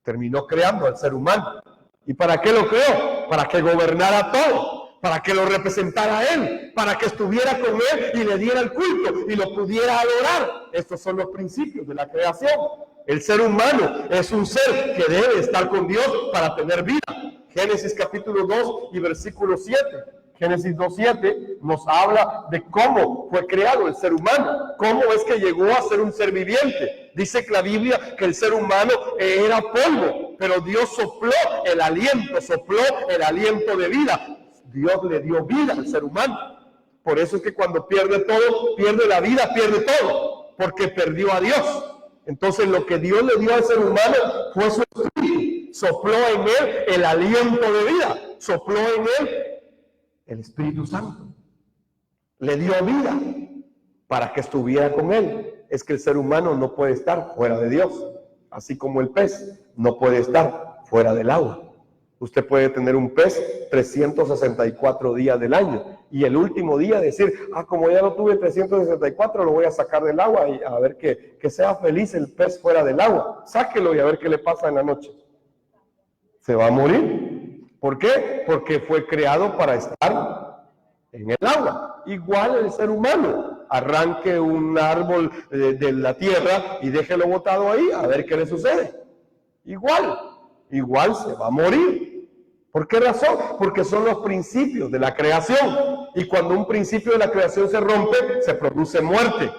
Terminó creando al ser humano. ¿Y para qué lo creó? Para que gobernara todo, para que lo representara a Él, para que estuviera con Él y le diera el culto y lo pudiera adorar. Estos son los principios de la creación. El ser humano es un ser que debe estar con Dios para tener vida. Génesis capítulo 2 y versículo 7. Génesis 2:7 nos habla de cómo fue creado el ser humano, cómo es que llegó a ser un ser viviente. Dice que la Biblia que el ser humano era polvo, pero Dios sopló el aliento de vida. Dios le dio vida al ser humano. Por eso es que cuando pierde todo, pierde la vida, pierde todo, porque perdió a Dios. Entonces lo que Dios le dio al ser humano fue su espíritu. Sopló en él el aliento de vida, sopló en él el Espíritu Santo. Le dio vida para que estuviera con él. Es que el ser humano no puede estar fuera de Dios, así como el pez no puede estar fuera del agua. Usted puede tener un pez 364 días del año y el último día decir, como ya no tuve 364, lo voy a sacar del agua y a ver que sea feliz el pez fuera del agua. Sáquelo y a ver qué le pasa en la noche. Se va a morir. ¿Por qué? Porque fue creado para estar en el agua. Igual el ser humano. Arranque un árbol de la tierra y déjelo botado ahí a ver qué le sucede. Igual se va a morir. ¿Por qué razón? Porque son los principios de la creación. Y cuando un principio de la creación se rompe, se produce muerte.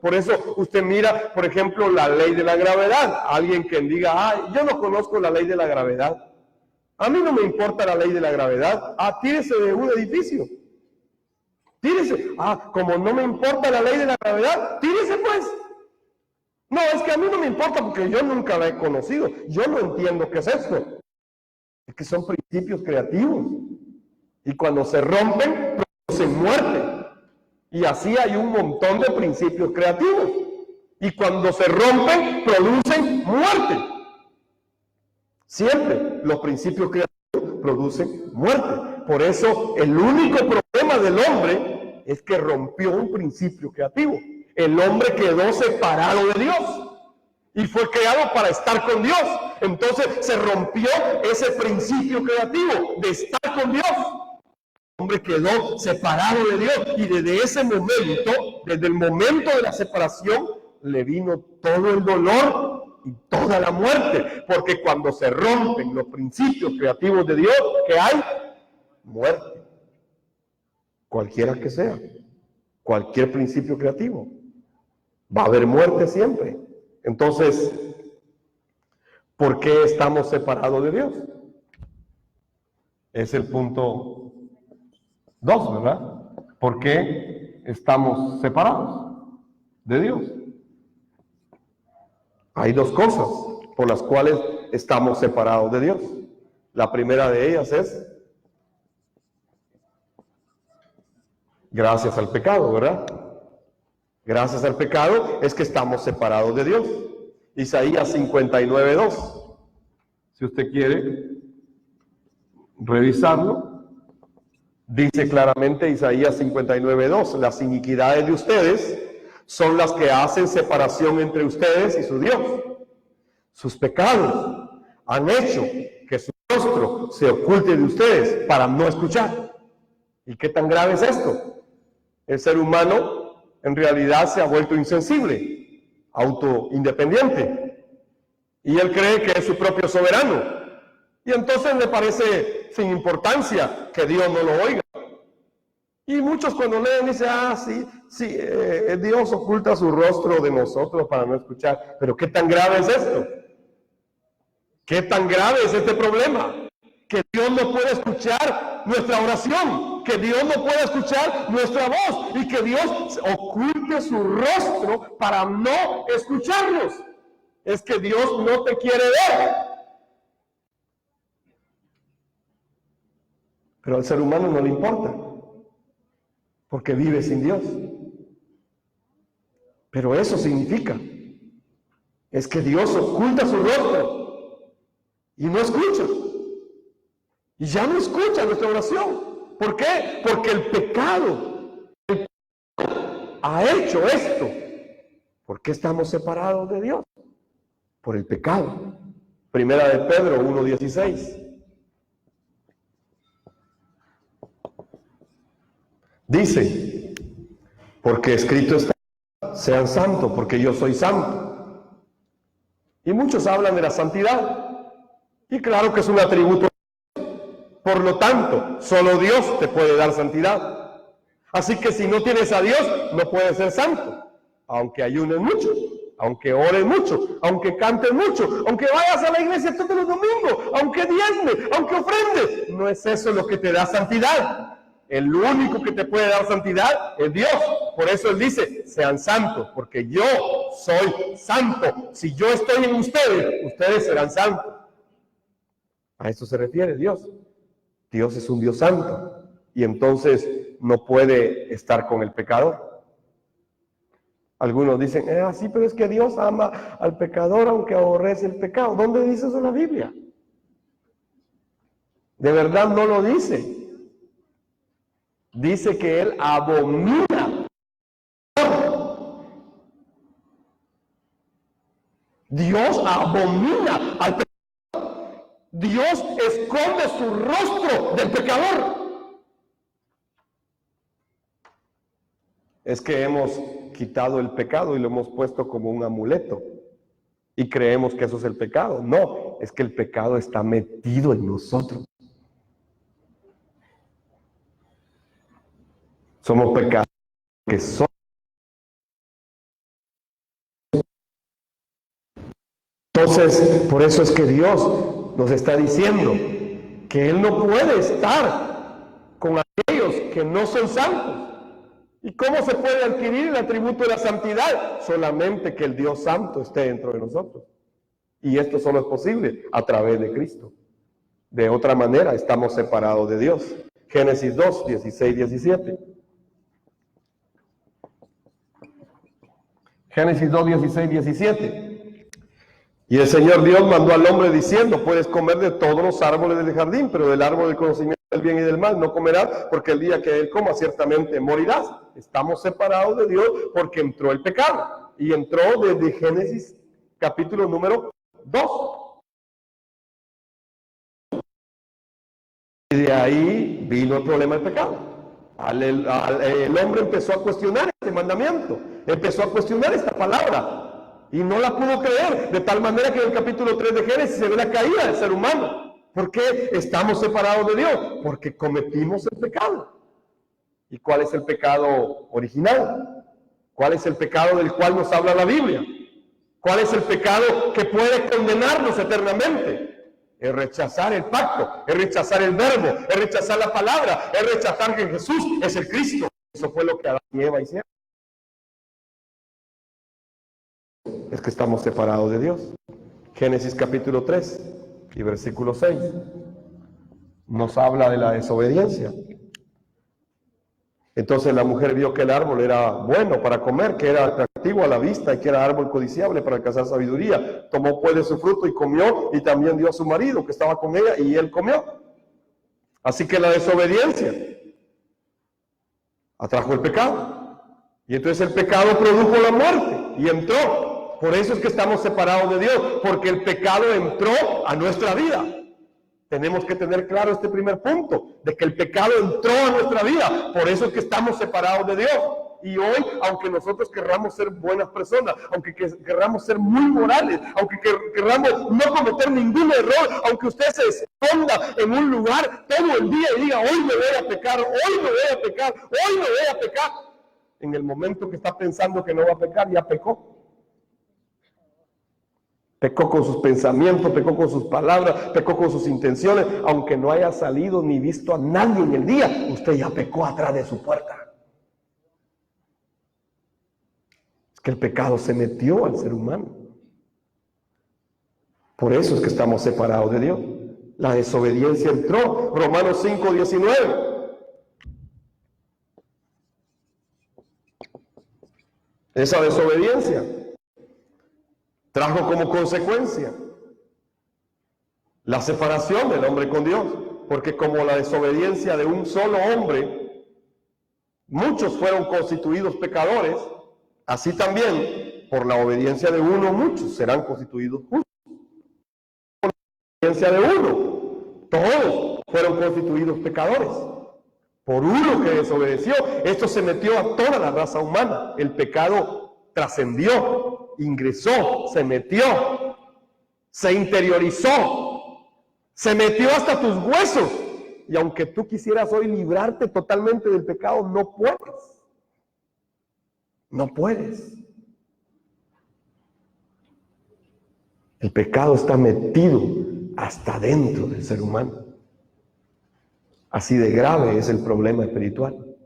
Por eso usted mira, por ejemplo, la ley de la gravedad. Alguien que diga, yo no conozco la ley de la gravedad. A mí no me importa la ley de la gravedad. Tírese de un edificio. Tírese. Como no me importa la ley de la gravedad, tírese pues. No, es que a mí no me importa porque yo nunca la he conocido. Yo no entiendo qué es esto. Es que son principios creativos. Y cuando se rompen, producen muerte. Y así hay un montón de principios creativos. Y cuando se rompen, producen muerte. Siempre los principios creativos producen muerte. Por eso el único problema del hombre es que rompió un principio creativo. El hombre quedó separado de Dios y fue creado para estar con Dios. Entonces se rompió ese principio creativo de estar con Dios. El hombre quedó separado de Dios y desde ese momento, desde el momento de la separación, le vino todo el dolor y toda la muerte. Porque cuando se rompen los principios creativos de Dios, ¿qué hay? Muerte. Cualquiera que sea, cualquier principio creativo. Va a haber muerte siempre. Entonces, ¿por qué estamos separados de Dios? Es el punto 2, ¿verdad? ¿Por qué estamos separados de Dios? Hay dos cosas por las cuales estamos separados de Dios. La primera de ellas es gracias al pecado, ¿verdad? Gracias al pecado es que estamos separados de Dios. Isaías 59:2. Si usted quiere revisarlo, dice claramente Isaías 59:2, las iniquidades de ustedes son las que hacen separación entre ustedes y su Dios. Sus pecados han hecho que su rostro se oculte de ustedes para no escuchar. ¿Y qué tan grave es esto? El ser humano en realidad se ha vuelto insensible, autoindependiente, y él cree que es su propio soberano, y entonces le parece sin importancia que Dios no lo oiga. Y muchos cuando leen dicen, sí, Dios oculta su rostro de nosotros para no escuchar. Pero ¿qué tan grave es esto? ¿Qué tan grave es este problema? Que Dios no puede escuchar nuestra oración, que Dios no puede escuchar nuestra voz y que Dios oculte su rostro para no escucharnos. Es que Dios no te quiere ver. Pero al ser humano no le importa, porque vive sin Dios. Pero eso significa, es que Dios oculta su rostro y no escucha. Y ya no escucha nuestra oración. ¿Por qué? Porque el pecado ha hecho esto. ¿Por qué estamos separados de Dios? por el pecado. Primera de Pedro 1:16. Dice, porque escrito está, sean santos, porque yo soy santo. Y muchos hablan de la santidad. Y claro que es un atributo. Por lo tanto, solo Dios te puede dar santidad. Así que si no tienes a Dios, no puedes ser santo. Aunque ayunes mucho, aunque ores mucho, aunque cantes mucho, aunque vayas a la iglesia todos los domingos, aunque diezmes, aunque ofrendes. No es eso lo que te da santidad. El único que te puede dar santidad es Dios. Por eso Él dice, sean santos, porque yo soy santo. Si yo estoy en ustedes, ustedes serán santos. A eso se refiere Dios. Dios es un Dios santo. Y entonces no puede estar con el pecador. Algunos dicen, sí, pero es que Dios ama al pecador aunque aborrece el pecado. ¿Dónde dice eso en la Biblia? De verdad no lo dice. Dice que Él abomina. Dios abomina al pecador. Dios esconde su rostro del pecador. Es que hemos quitado el pecado y lo hemos puesto como un amuleto. Y creemos que eso es el pecado. No, es que el pecado está metido en nosotros. Somos pecadores que somos. Entonces, por eso es que Dios nos está diciendo que Él no puede estar con aquellos que no son santos. ¿Y cómo se puede adquirir el atributo de la santidad? Solamente que el Dios santo esté dentro de nosotros. Y esto solo es posible a través de Cristo. De otra manera, estamos separados de Dios. Génesis 2, 16, 17. Génesis 2, 16, 17. Y el Señor Dios mandó al hombre diciendo, puedes comer de todos los árboles del jardín, pero del árbol del conocimiento del bien y del mal no comerás, porque el día que él coma ciertamente morirás. Estamos separados de Dios porque entró el pecado. Y entró desde Génesis capítulo número 2. Y de ahí vino el problema del pecado. El hombre empezó a cuestionar este mandamiento, empezó a cuestionar esta palabra y no la pudo creer, de tal manera que en el capítulo 3 de Génesis se ve la caída del ser humano. ¿Por qué estamos separados de Dios? Porque cometimos el pecado. ¿Y cuál es el pecado original? ¿Cuál es el pecado del cual nos habla la Biblia? ¿Cuál es el pecado que puede condenarnos eternamente? Es rechazar el pacto, es rechazar el verbo, es rechazar la palabra, es rechazar que Jesús es el Cristo. Eso fue lo que Adán y Eva hicieron. Es que estamos separados de Dios. Génesis capítulo 3 y versículo 6 nos habla de la desobediencia. Entonces la mujer vio que el árbol era bueno para comer, que era atractivo a la vista y que era árbol codiciable para alcanzar sabiduría. Tomó pues de su fruto y comió, y también dio a su marido que estaba con ella y él comió. Así que la desobediencia atrajo el pecado. Y entonces el pecado produjo la muerte y entró. Por eso es que estamos separados de Dios, porque el pecado entró a nuestra vida. Tenemos que tener claro este primer punto, de que el pecado entró a nuestra vida, por eso es que estamos separados de Dios. Y hoy, aunque nosotros querramos ser buenas personas, aunque querramos ser muy morales, aunque querramos no cometer ningún error, aunque usted se esconda en un lugar todo el día y diga, hoy me voy a pecar, hoy me voy a pecar, hoy me voy a pecar, en el momento que está pensando que no va a pecar, ya pecó. Pecó con sus pensamientos, pecó con sus palabras, pecó con sus intenciones. Aunque no haya salido ni visto a nadie en el día, usted ya pecó atrás de su puerta. Es que el pecado se metió al ser humano. Por eso es que estamos separados de Dios. La desobediencia entró. Romanos 5, 19. Esa desobediencia trajo como consecuencia la separación del hombre con Dios, porque como la desobediencia de un solo hombre, muchos fueron constituidos pecadores, así también por la obediencia de uno muchos serán constituidos justos. Por la obediencia de uno, todos fueron constituidos pecadores. Por uno que desobedeció, esto se metió a toda la raza humana. El pecado trascendió, ingresó, se metió, se interiorizó, se metió hasta tus huesos. Y aunque tú quisieras hoy librarte totalmente del pecado, no puedes. No puedes. El pecado está metido hasta dentro del ser humano. Así de grave es el problema espiritual.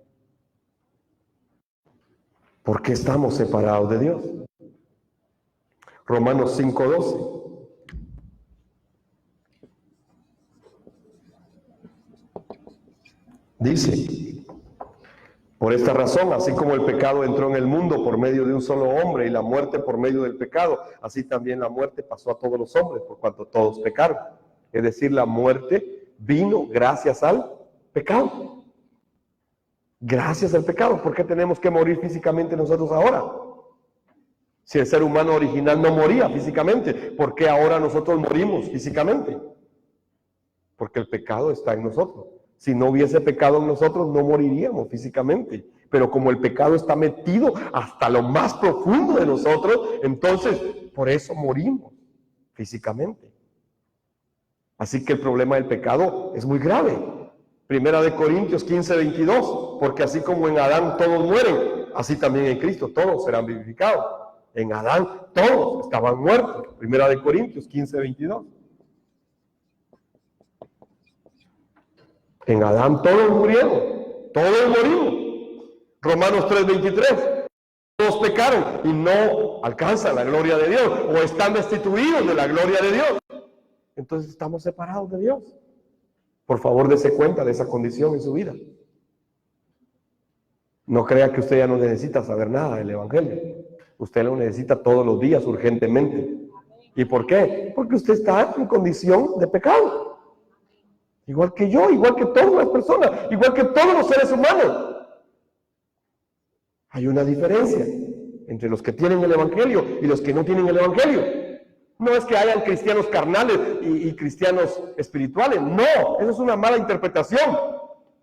¿Por qué estamos separados de Dios? Romanos 5:12. Dice, por esta razón, así como el pecado entró en el mundo por medio de un solo hombre y la muerte por medio del pecado, así también la muerte pasó a todos los hombres por cuanto todos pecaron. Es decir, la muerte vino gracias al pecado. Gracias al pecado. ¿Por qué tenemos que morir físicamente nosotros ahora? Si el ser humano original no moría físicamente, ¿por qué ahora nosotros morimos físicamente? Porque el pecado está en nosotros. Si no hubiese pecado en nosotros, no moriríamos físicamente. Pero como el pecado está metido hasta lo más profundo de nosotros, entonces por eso morimos físicamente. Así que el problema del pecado es muy grave. Primera de Corintios 15:22, porque así como en Adán todos mueren, así también en Cristo todos serán vivificados. En Adán todos estaban muertos. Primera de Corintios 15:22. En Adán todos murieron, todos morimos. Romanos 3:23. Todos pecaron y no alcanzan la gloria de Dios o están destituidos de la gloria de Dios. Entonces estamos separados de Dios. Por favor, dése cuenta de esa condición en su vida. No crea que usted ya no necesita saber nada del Evangelio. Usted lo necesita todos los días urgentemente. ¿Y por qué? Porque usted está en condición de pecado. Igual que yo, igual que todas las personas, igual que todos los seres humanos. Hay una diferencia entre los que tienen el Evangelio y los que no tienen el Evangelio. No es que hayan cristianos carnales y cristianos espirituales. No, eso es una mala interpretación.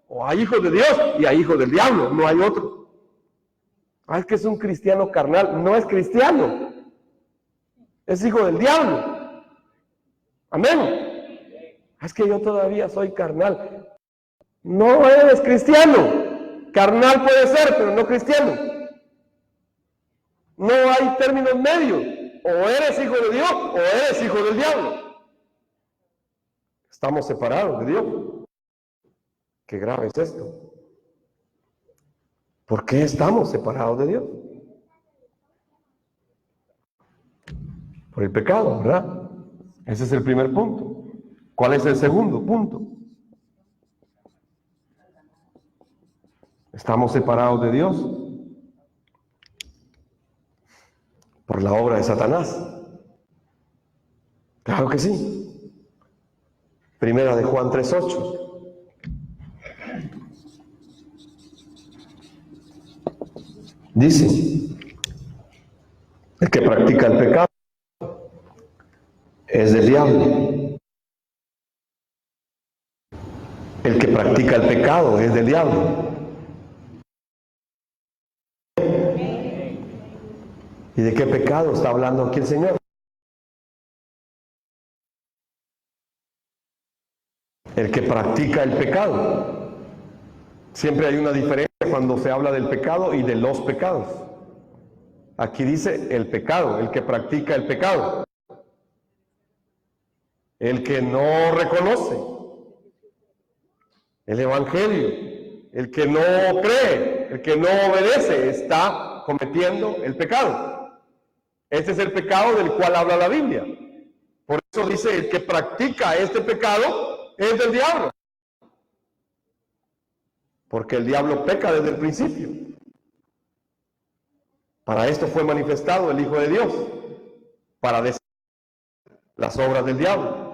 O hay hijos de Dios y hay hijos del diablo, no hay otro. Es que es un cristiano carnal, no es cristiano. Es hijo del diablo. Amén. Es que yo todavía soy carnal. No eres cristiano. Carnal puede ser, pero no cristiano. No hay términos medios. O eres hijo de Dios o eres hijo del diablo. Estamos separados de Dios. Qué grave es esto. ¿Por qué estamos separados de Dios? Por el pecado, ¿verdad? Ese es el primer punto. ¿Cuál es el segundo punto? Estamos separados de Dios por la obra de Satanás. Claro que sí. Primera de Juan 3:8. Dice, el que practica el pecado es del diablo. El que practica el pecado es del diablo. ¿Y de qué pecado está hablando aquí el Señor? El que practica el pecado. Siempre hay una diferencia cuando se habla del pecado y de los pecados. Aquí dice el pecado, el que practica el pecado. El que no reconoce el Evangelio, el que no cree, el que no obedece, está cometiendo el pecado. Este es el pecado del cual habla la Biblia. Por eso dice, el que practica este pecado es del diablo. Porque el diablo peca desde el principio. Para esto fue manifestado el Hijo de Dios, para deshacer las obras del diablo.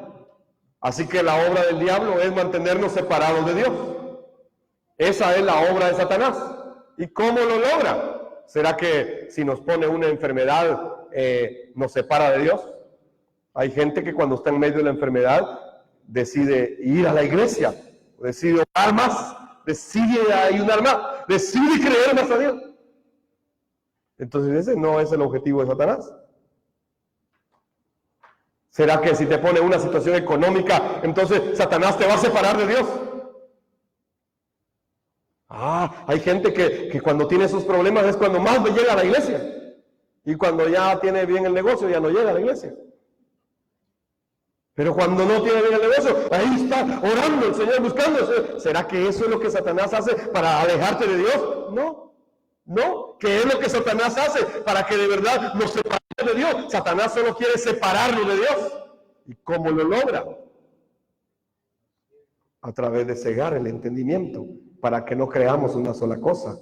Así que la obra del diablo es mantenernos separados de Dios. Esa es la obra de Satanás. ¿Y cómo lo logra? ¿Será que si nos pone una enfermedad nos separa de Dios? Hay gente que cuando está en medio de la enfermedad decide ir a la iglesia, decide orar más, decide ayunar más, decide creer más a Dios. Entonces ese no es el objetivo de Satanás. ¿Será que si te pone una situación económica, entonces Satanás te va a separar de Dios? Hay gente que cuando tiene esos problemas es cuando más llega a la iglesia. Y cuando ya tiene bien el negocio, ya no llega a la iglesia. Pero cuando no tiene bien el negocio, ahí está orando el Señor, buscándose. ¿Será que eso es lo que Satanás hace para alejarte de Dios? No. ¿Qué es lo que Satanás hace para que de verdad nos separemos de Dios? Satanás solo quiere separarnos de Dios. ¿Y cómo lo logra? A través de cegar el entendimiento, para que no creamos una sola cosa,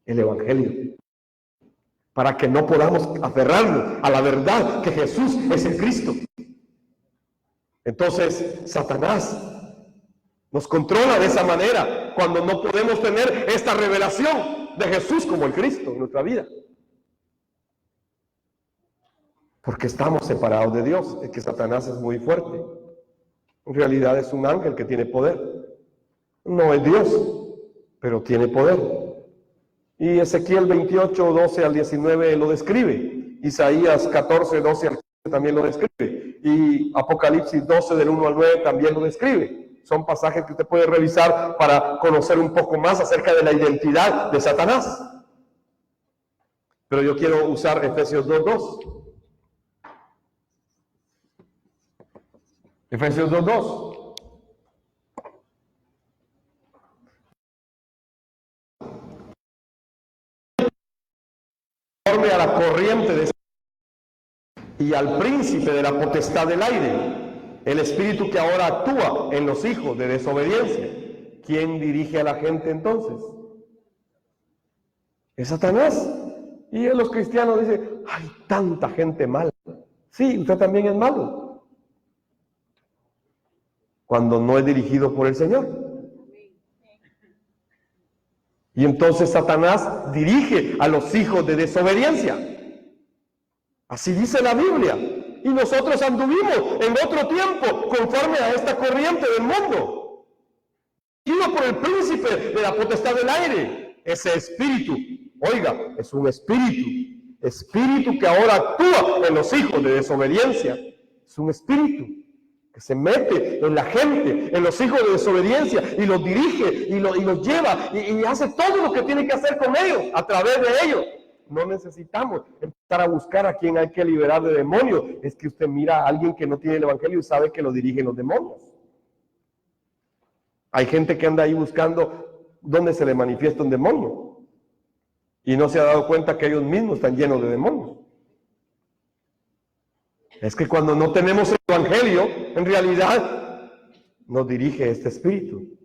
el Evangelio. Para que no podamos aferrarnos a la verdad que Jesús es el Cristo. Entonces, Satanás nos controla de esa manera cuando no podemos tener esta revelación de Jesús como el Cristo en nuestra vida. Porque estamos separados de Dios. Es que Satanás es muy fuerte. En realidad es un ángel que tiene poder. No es Dios, pero tiene poder. Y Ezequiel 28, 12 al 19 lo describe. Isaías 14, 12 al 15 también lo describe. Y Apocalipsis 12 del 1 al 9 también lo describe. Son pasajes que usted puede revisar para conocer un poco más acerca de la identidad de Satanás. Pero yo quiero usar Efesios 2:2. Efesios 2:2. Conforme a la corriente de y al príncipe de la potestad del aire, el espíritu que ahora actúa en los hijos de desobediencia. ¿Quién dirige a la gente entonces? Es Satanás. Y los cristianos dicen, hay tanta gente mala. Sí, usted también es malo. Cuando no es dirigido por el Señor. Y entonces Satanás dirige a los hijos de desobediencia. Así dice la Biblia. Y nosotros anduvimos en otro tiempo conforme a esta corriente del mundo. Dirigido por el príncipe de la potestad del aire. Ese espíritu, oiga, es un espíritu. Espíritu que ahora actúa en los hijos de desobediencia. Es un espíritu que se mete en la gente, en los hijos de desobediencia, y los dirige, y los lleva, y hace todo lo que tiene que hacer con ellos, a través de ellos. No necesitamos empezar a buscar a quien hay que liberar de demonios. Es que usted mira a alguien que no tiene el Evangelio y sabe que lo dirigen los demonios. Hay gente que anda ahí buscando dónde se le manifiesta un demonio, y no se ha dado cuenta que ellos mismos están llenos de demonios. Es que cuando no tenemos el Evangelio, en realidad nos dirige este espíritu,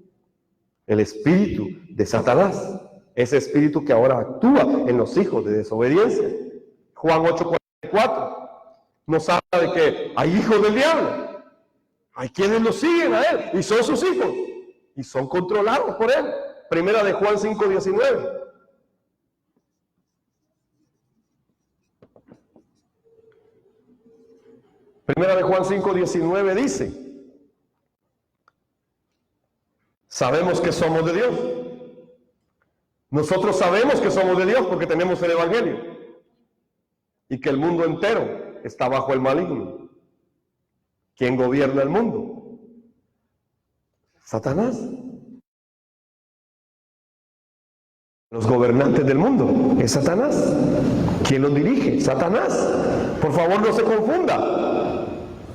el espíritu de Satanás, ese espíritu que ahora actúa en los hijos de desobediencia. Juan 8:44 nos habla de que hay hijos del diablo, hay quienes lo siguen a él y son sus hijos y son controlados por él. Primera de Juan 5:19. Primera de Juan 5:19 dice, sabemos que somos de Dios. Nosotros sabemos que somos de Dios porque tenemos el Evangelio. Y que el mundo entero está bajo el maligno. ¿Quién gobierna el mundo? Satanás. Los gobernantes del mundo es Satanás. ¿Quién los dirige? Satanás. Por favor, no se confunda.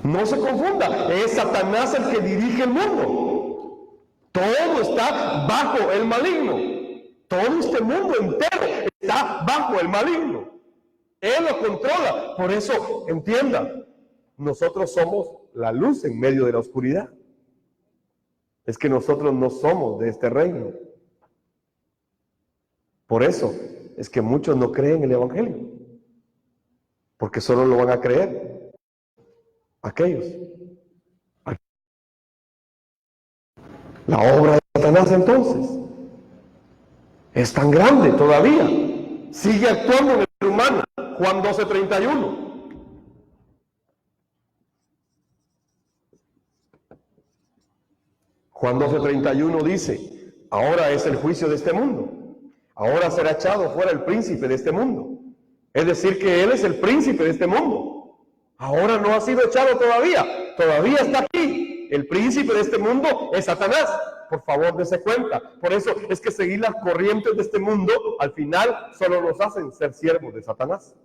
No se confunda. Es Satanás el que dirige el mundo. Todo está bajo el maligno. Todo este mundo entero está bajo el maligno. Él lo controla. Por eso, entienda, nosotros somos la luz en medio de la oscuridad. Es que nosotros no somos de este reino. Por eso es que muchos no creen el Evangelio. Porque solo lo van a creer aquellos. La obra de Satanás entonces es tan grande todavía sigue actuando en el ser humano. Juan 12:31. Juan 12:31 dice, ahora es el juicio de este mundo. Ahora será echado fuera el príncipe de este mundo. Es decir, que él es el príncipe de este mundo. Ahora no ha sido echado todavía. Todavía está aquí. El príncipe de este mundo es Satanás. Por favor, dése cuenta. Por eso es que seguir las corrientes de este mundo, al final, solo nos hacen ser siervos de Satanás.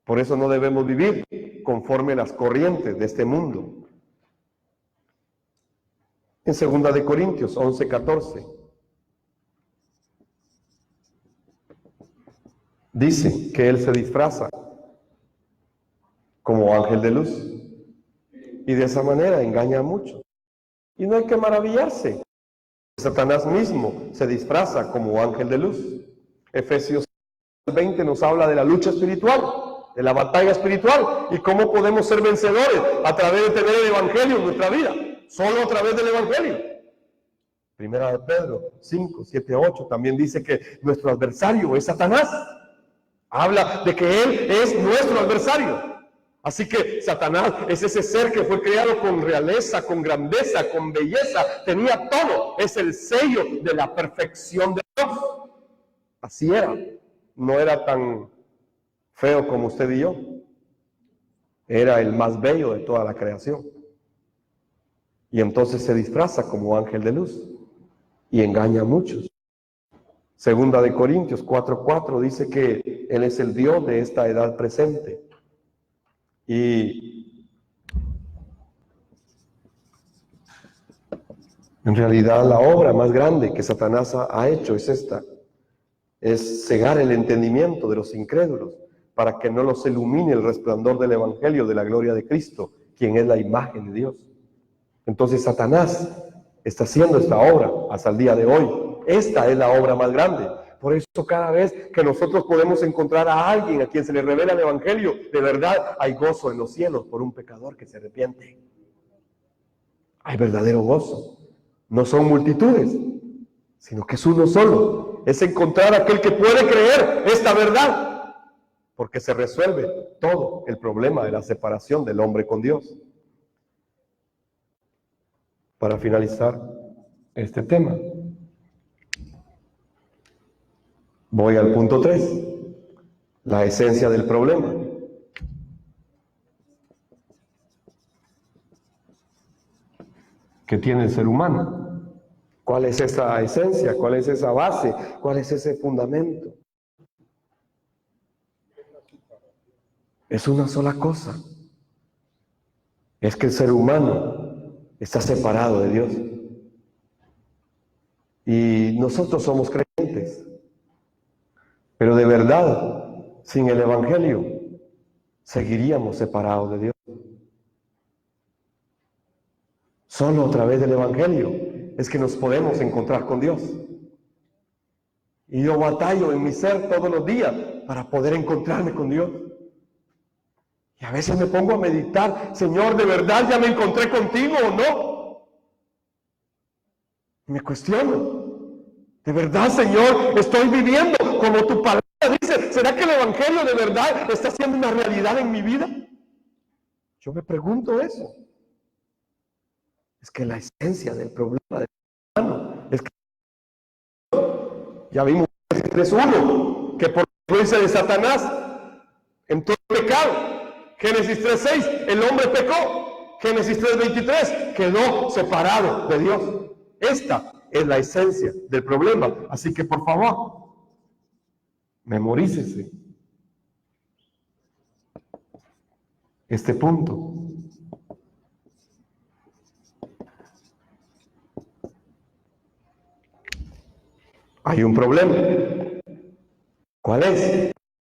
Por eso no debemos vivir conforme a las corrientes de este mundo. En 2 de Corintios 11:14 dice que él se disfraza como ángel de luz y de esa manera engaña a muchos. Y no hay que maravillarse. Satanás mismo se disfraza como ángel de luz. Efesios 20 nos habla de la lucha espiritual, de la batalla espiritual y cómo podemos ser vencedores a través de tener el evangelio en nuestra vida. Solo a través del evangelio. Primera de Pedro 5, 7, 8 también dice que nuestro adversario es Satanás. Habla de que él es nuestro adversario. Así que Satanás es ese ser que fue creado con realeza, con grandeza, con belleza. Tenía todo. Es el sello de la perfección de Dios. Así era. No era tan feo como usted y yo. Era el más bello de toda la creación. Y entonces se disfraza como ángel de luz y engaña a muchos. 2 de Corintios 4:4 dice que él es el Dios de esta edad presente. Y en realidad la obra más grande que Satanás ha hecho es esta. Es cegar el entendimiento de los incrédulos para que no los ilumine el resplandor del evangelio de la gloria de Cristo, quien es la imagen de Dios. Entonces Satanás está haciendo esta obra hasta el día de hoy. Esta es la obra más grande. Por eso cada vez que nosotros podemos encontrar a alguien a quien se le revela el evangelio, de verdad hay gozo en los cielos por un pecador que se arrepiente. Hay verdadero gozo. No son multitudes, sino que es uno solo. Es encontrar a aquel que puede creer esta verdad, porque se resuelve todo el problema de la separación del hombre con Dios. Para finalizar este tema, voy al punto 3, la esencia del problema. ¿Qué tiene el ser humano? ¿Cuál es esa esencia? ¿Cuál es esa base? ¿Cuál es ese fundamento? Es una sola cosa. Es que el ser humano está separado de Dios. Y nosotros somos creyentes. Pero de verdad, sin el evangelio, seguiríamos separados de Dios. Solo a través del evangelio es que nos podemos encontrar con Dios. Y yo batallo en mi ser todos los días para poder encontrarme con Dios. Y a veces me pongo a meditar, Señor, ¿de verdad ya me encontré contigo o no? Me cuestiono, ¿de verdad, Señor, estoy viviendo como tu palabra dice? ¿Será que el evangelio de verdad está siendo una realidad en mi vida? Yo me pregunto eso. Es que la esencia del problema del humano es que ya vimos en 3:1 que por influencia de Satanás entró el pecado. Génesis 3:6, el hombre pecó. Génesis 3:23, quedó separado de Dios. Esta es la esencia del problema. Así que por favor, memorícese este punto. Hay un problema. ¿Cuál es?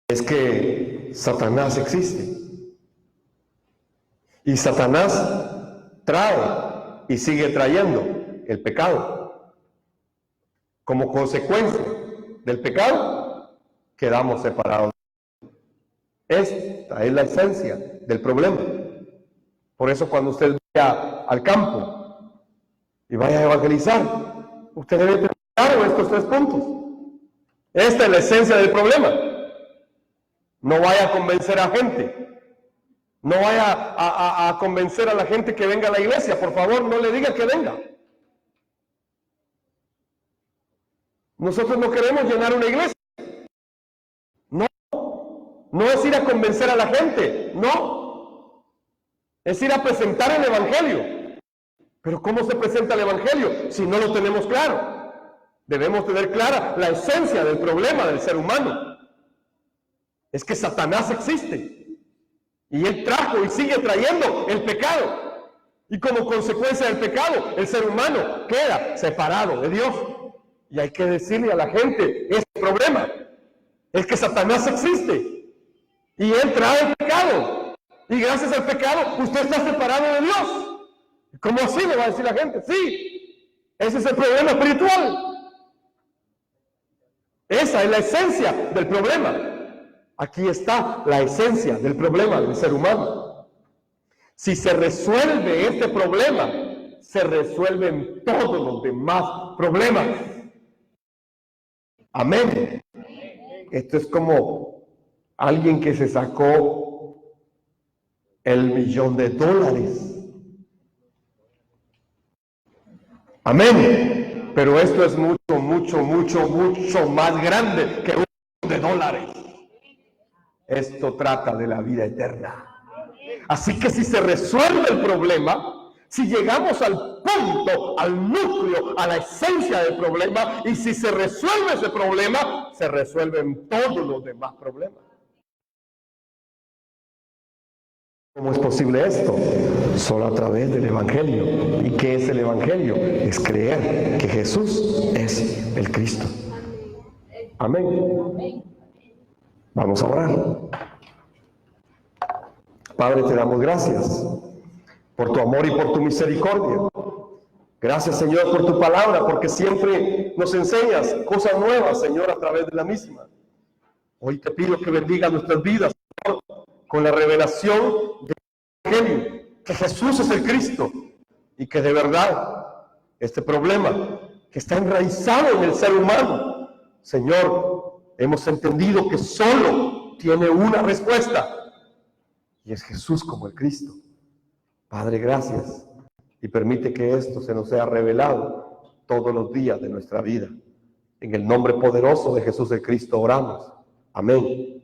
Es que Satanás existe. Y Satanás trae y sigue trayendo el pecado. Como consecuencia del pecado, quedamos separados. Esta es la esencia del problema. Por eso cuando usted vaya al campo y vaya a evangelizar, usted debe tener claro estos 3 puntos. Esta es la esencia del problema. No vaya a convencer a gente. No vaya a convencer a la gente que venga a la iglesia. Por favor, no le diga que venga. Nosotros no queremos llenar una iglesia. No. No es ir a convencer a la gente. No. Es ir a presentar el evangelio. Pero ¿cómo se presenta el evangelio si no lo tenemos claro? Debemos tener clara la esencia del problema del ser humano. Es que Satanás existe. Y él trajo y sigue trayendo el pecado. Y como consecuencia del pecado, el ser humano queda separado de Dios. Y hay que decirle a la gente este problema. Es que Satanás existe. Y él trae el pecado. Y gracias al pecado, usted está separado de Dios. ¿Cómo así? Le va a decir la gente. Sí, ese es el problema espiritual. Esa es la esencia del problema. Aquí está la esencia del problema del ser humano. Si se resuelve este problema, se resuelven todos los demás problemas. Amén. Esto es como alguien que se sacó el $1,000,000. Amén. Pero esto es mucho más grande que $1,000,000. Esto trata de la vida eterna. Así que si se resuelve el problema, si llegamos al punto, al núcleo, a la esencia del problema, y si se resuelve ese problema, se resuelven todos los demás problemas. ¿Cómo es posible esto? Solo a través del evangelio. ¿Y qué es el evangelio? Es creer que Jesús es el Cristo. Amén. Vamos a orar. Padre, te damos gracias por tu amor y por tu misericordia. Gracias, Señor, por tu palabra, porque siempre nos enseñas cosas nuevas, Señor, a través de la misma. Hoy te pido que bendiga nuestras vidas, Señor, con la revelación del evangelio, que Jesús es el Cristo y que de verdad este problema que está enraizado en el ser humano, Señor, hemos entendido que solo tiene una respuesta y es Jesús como el Cristo. Padre, gracias y permite que esto se nos sea revelado todos los días de nuestra vida. En el nombre poderoso de Jesús el Cristo oramos. Amén.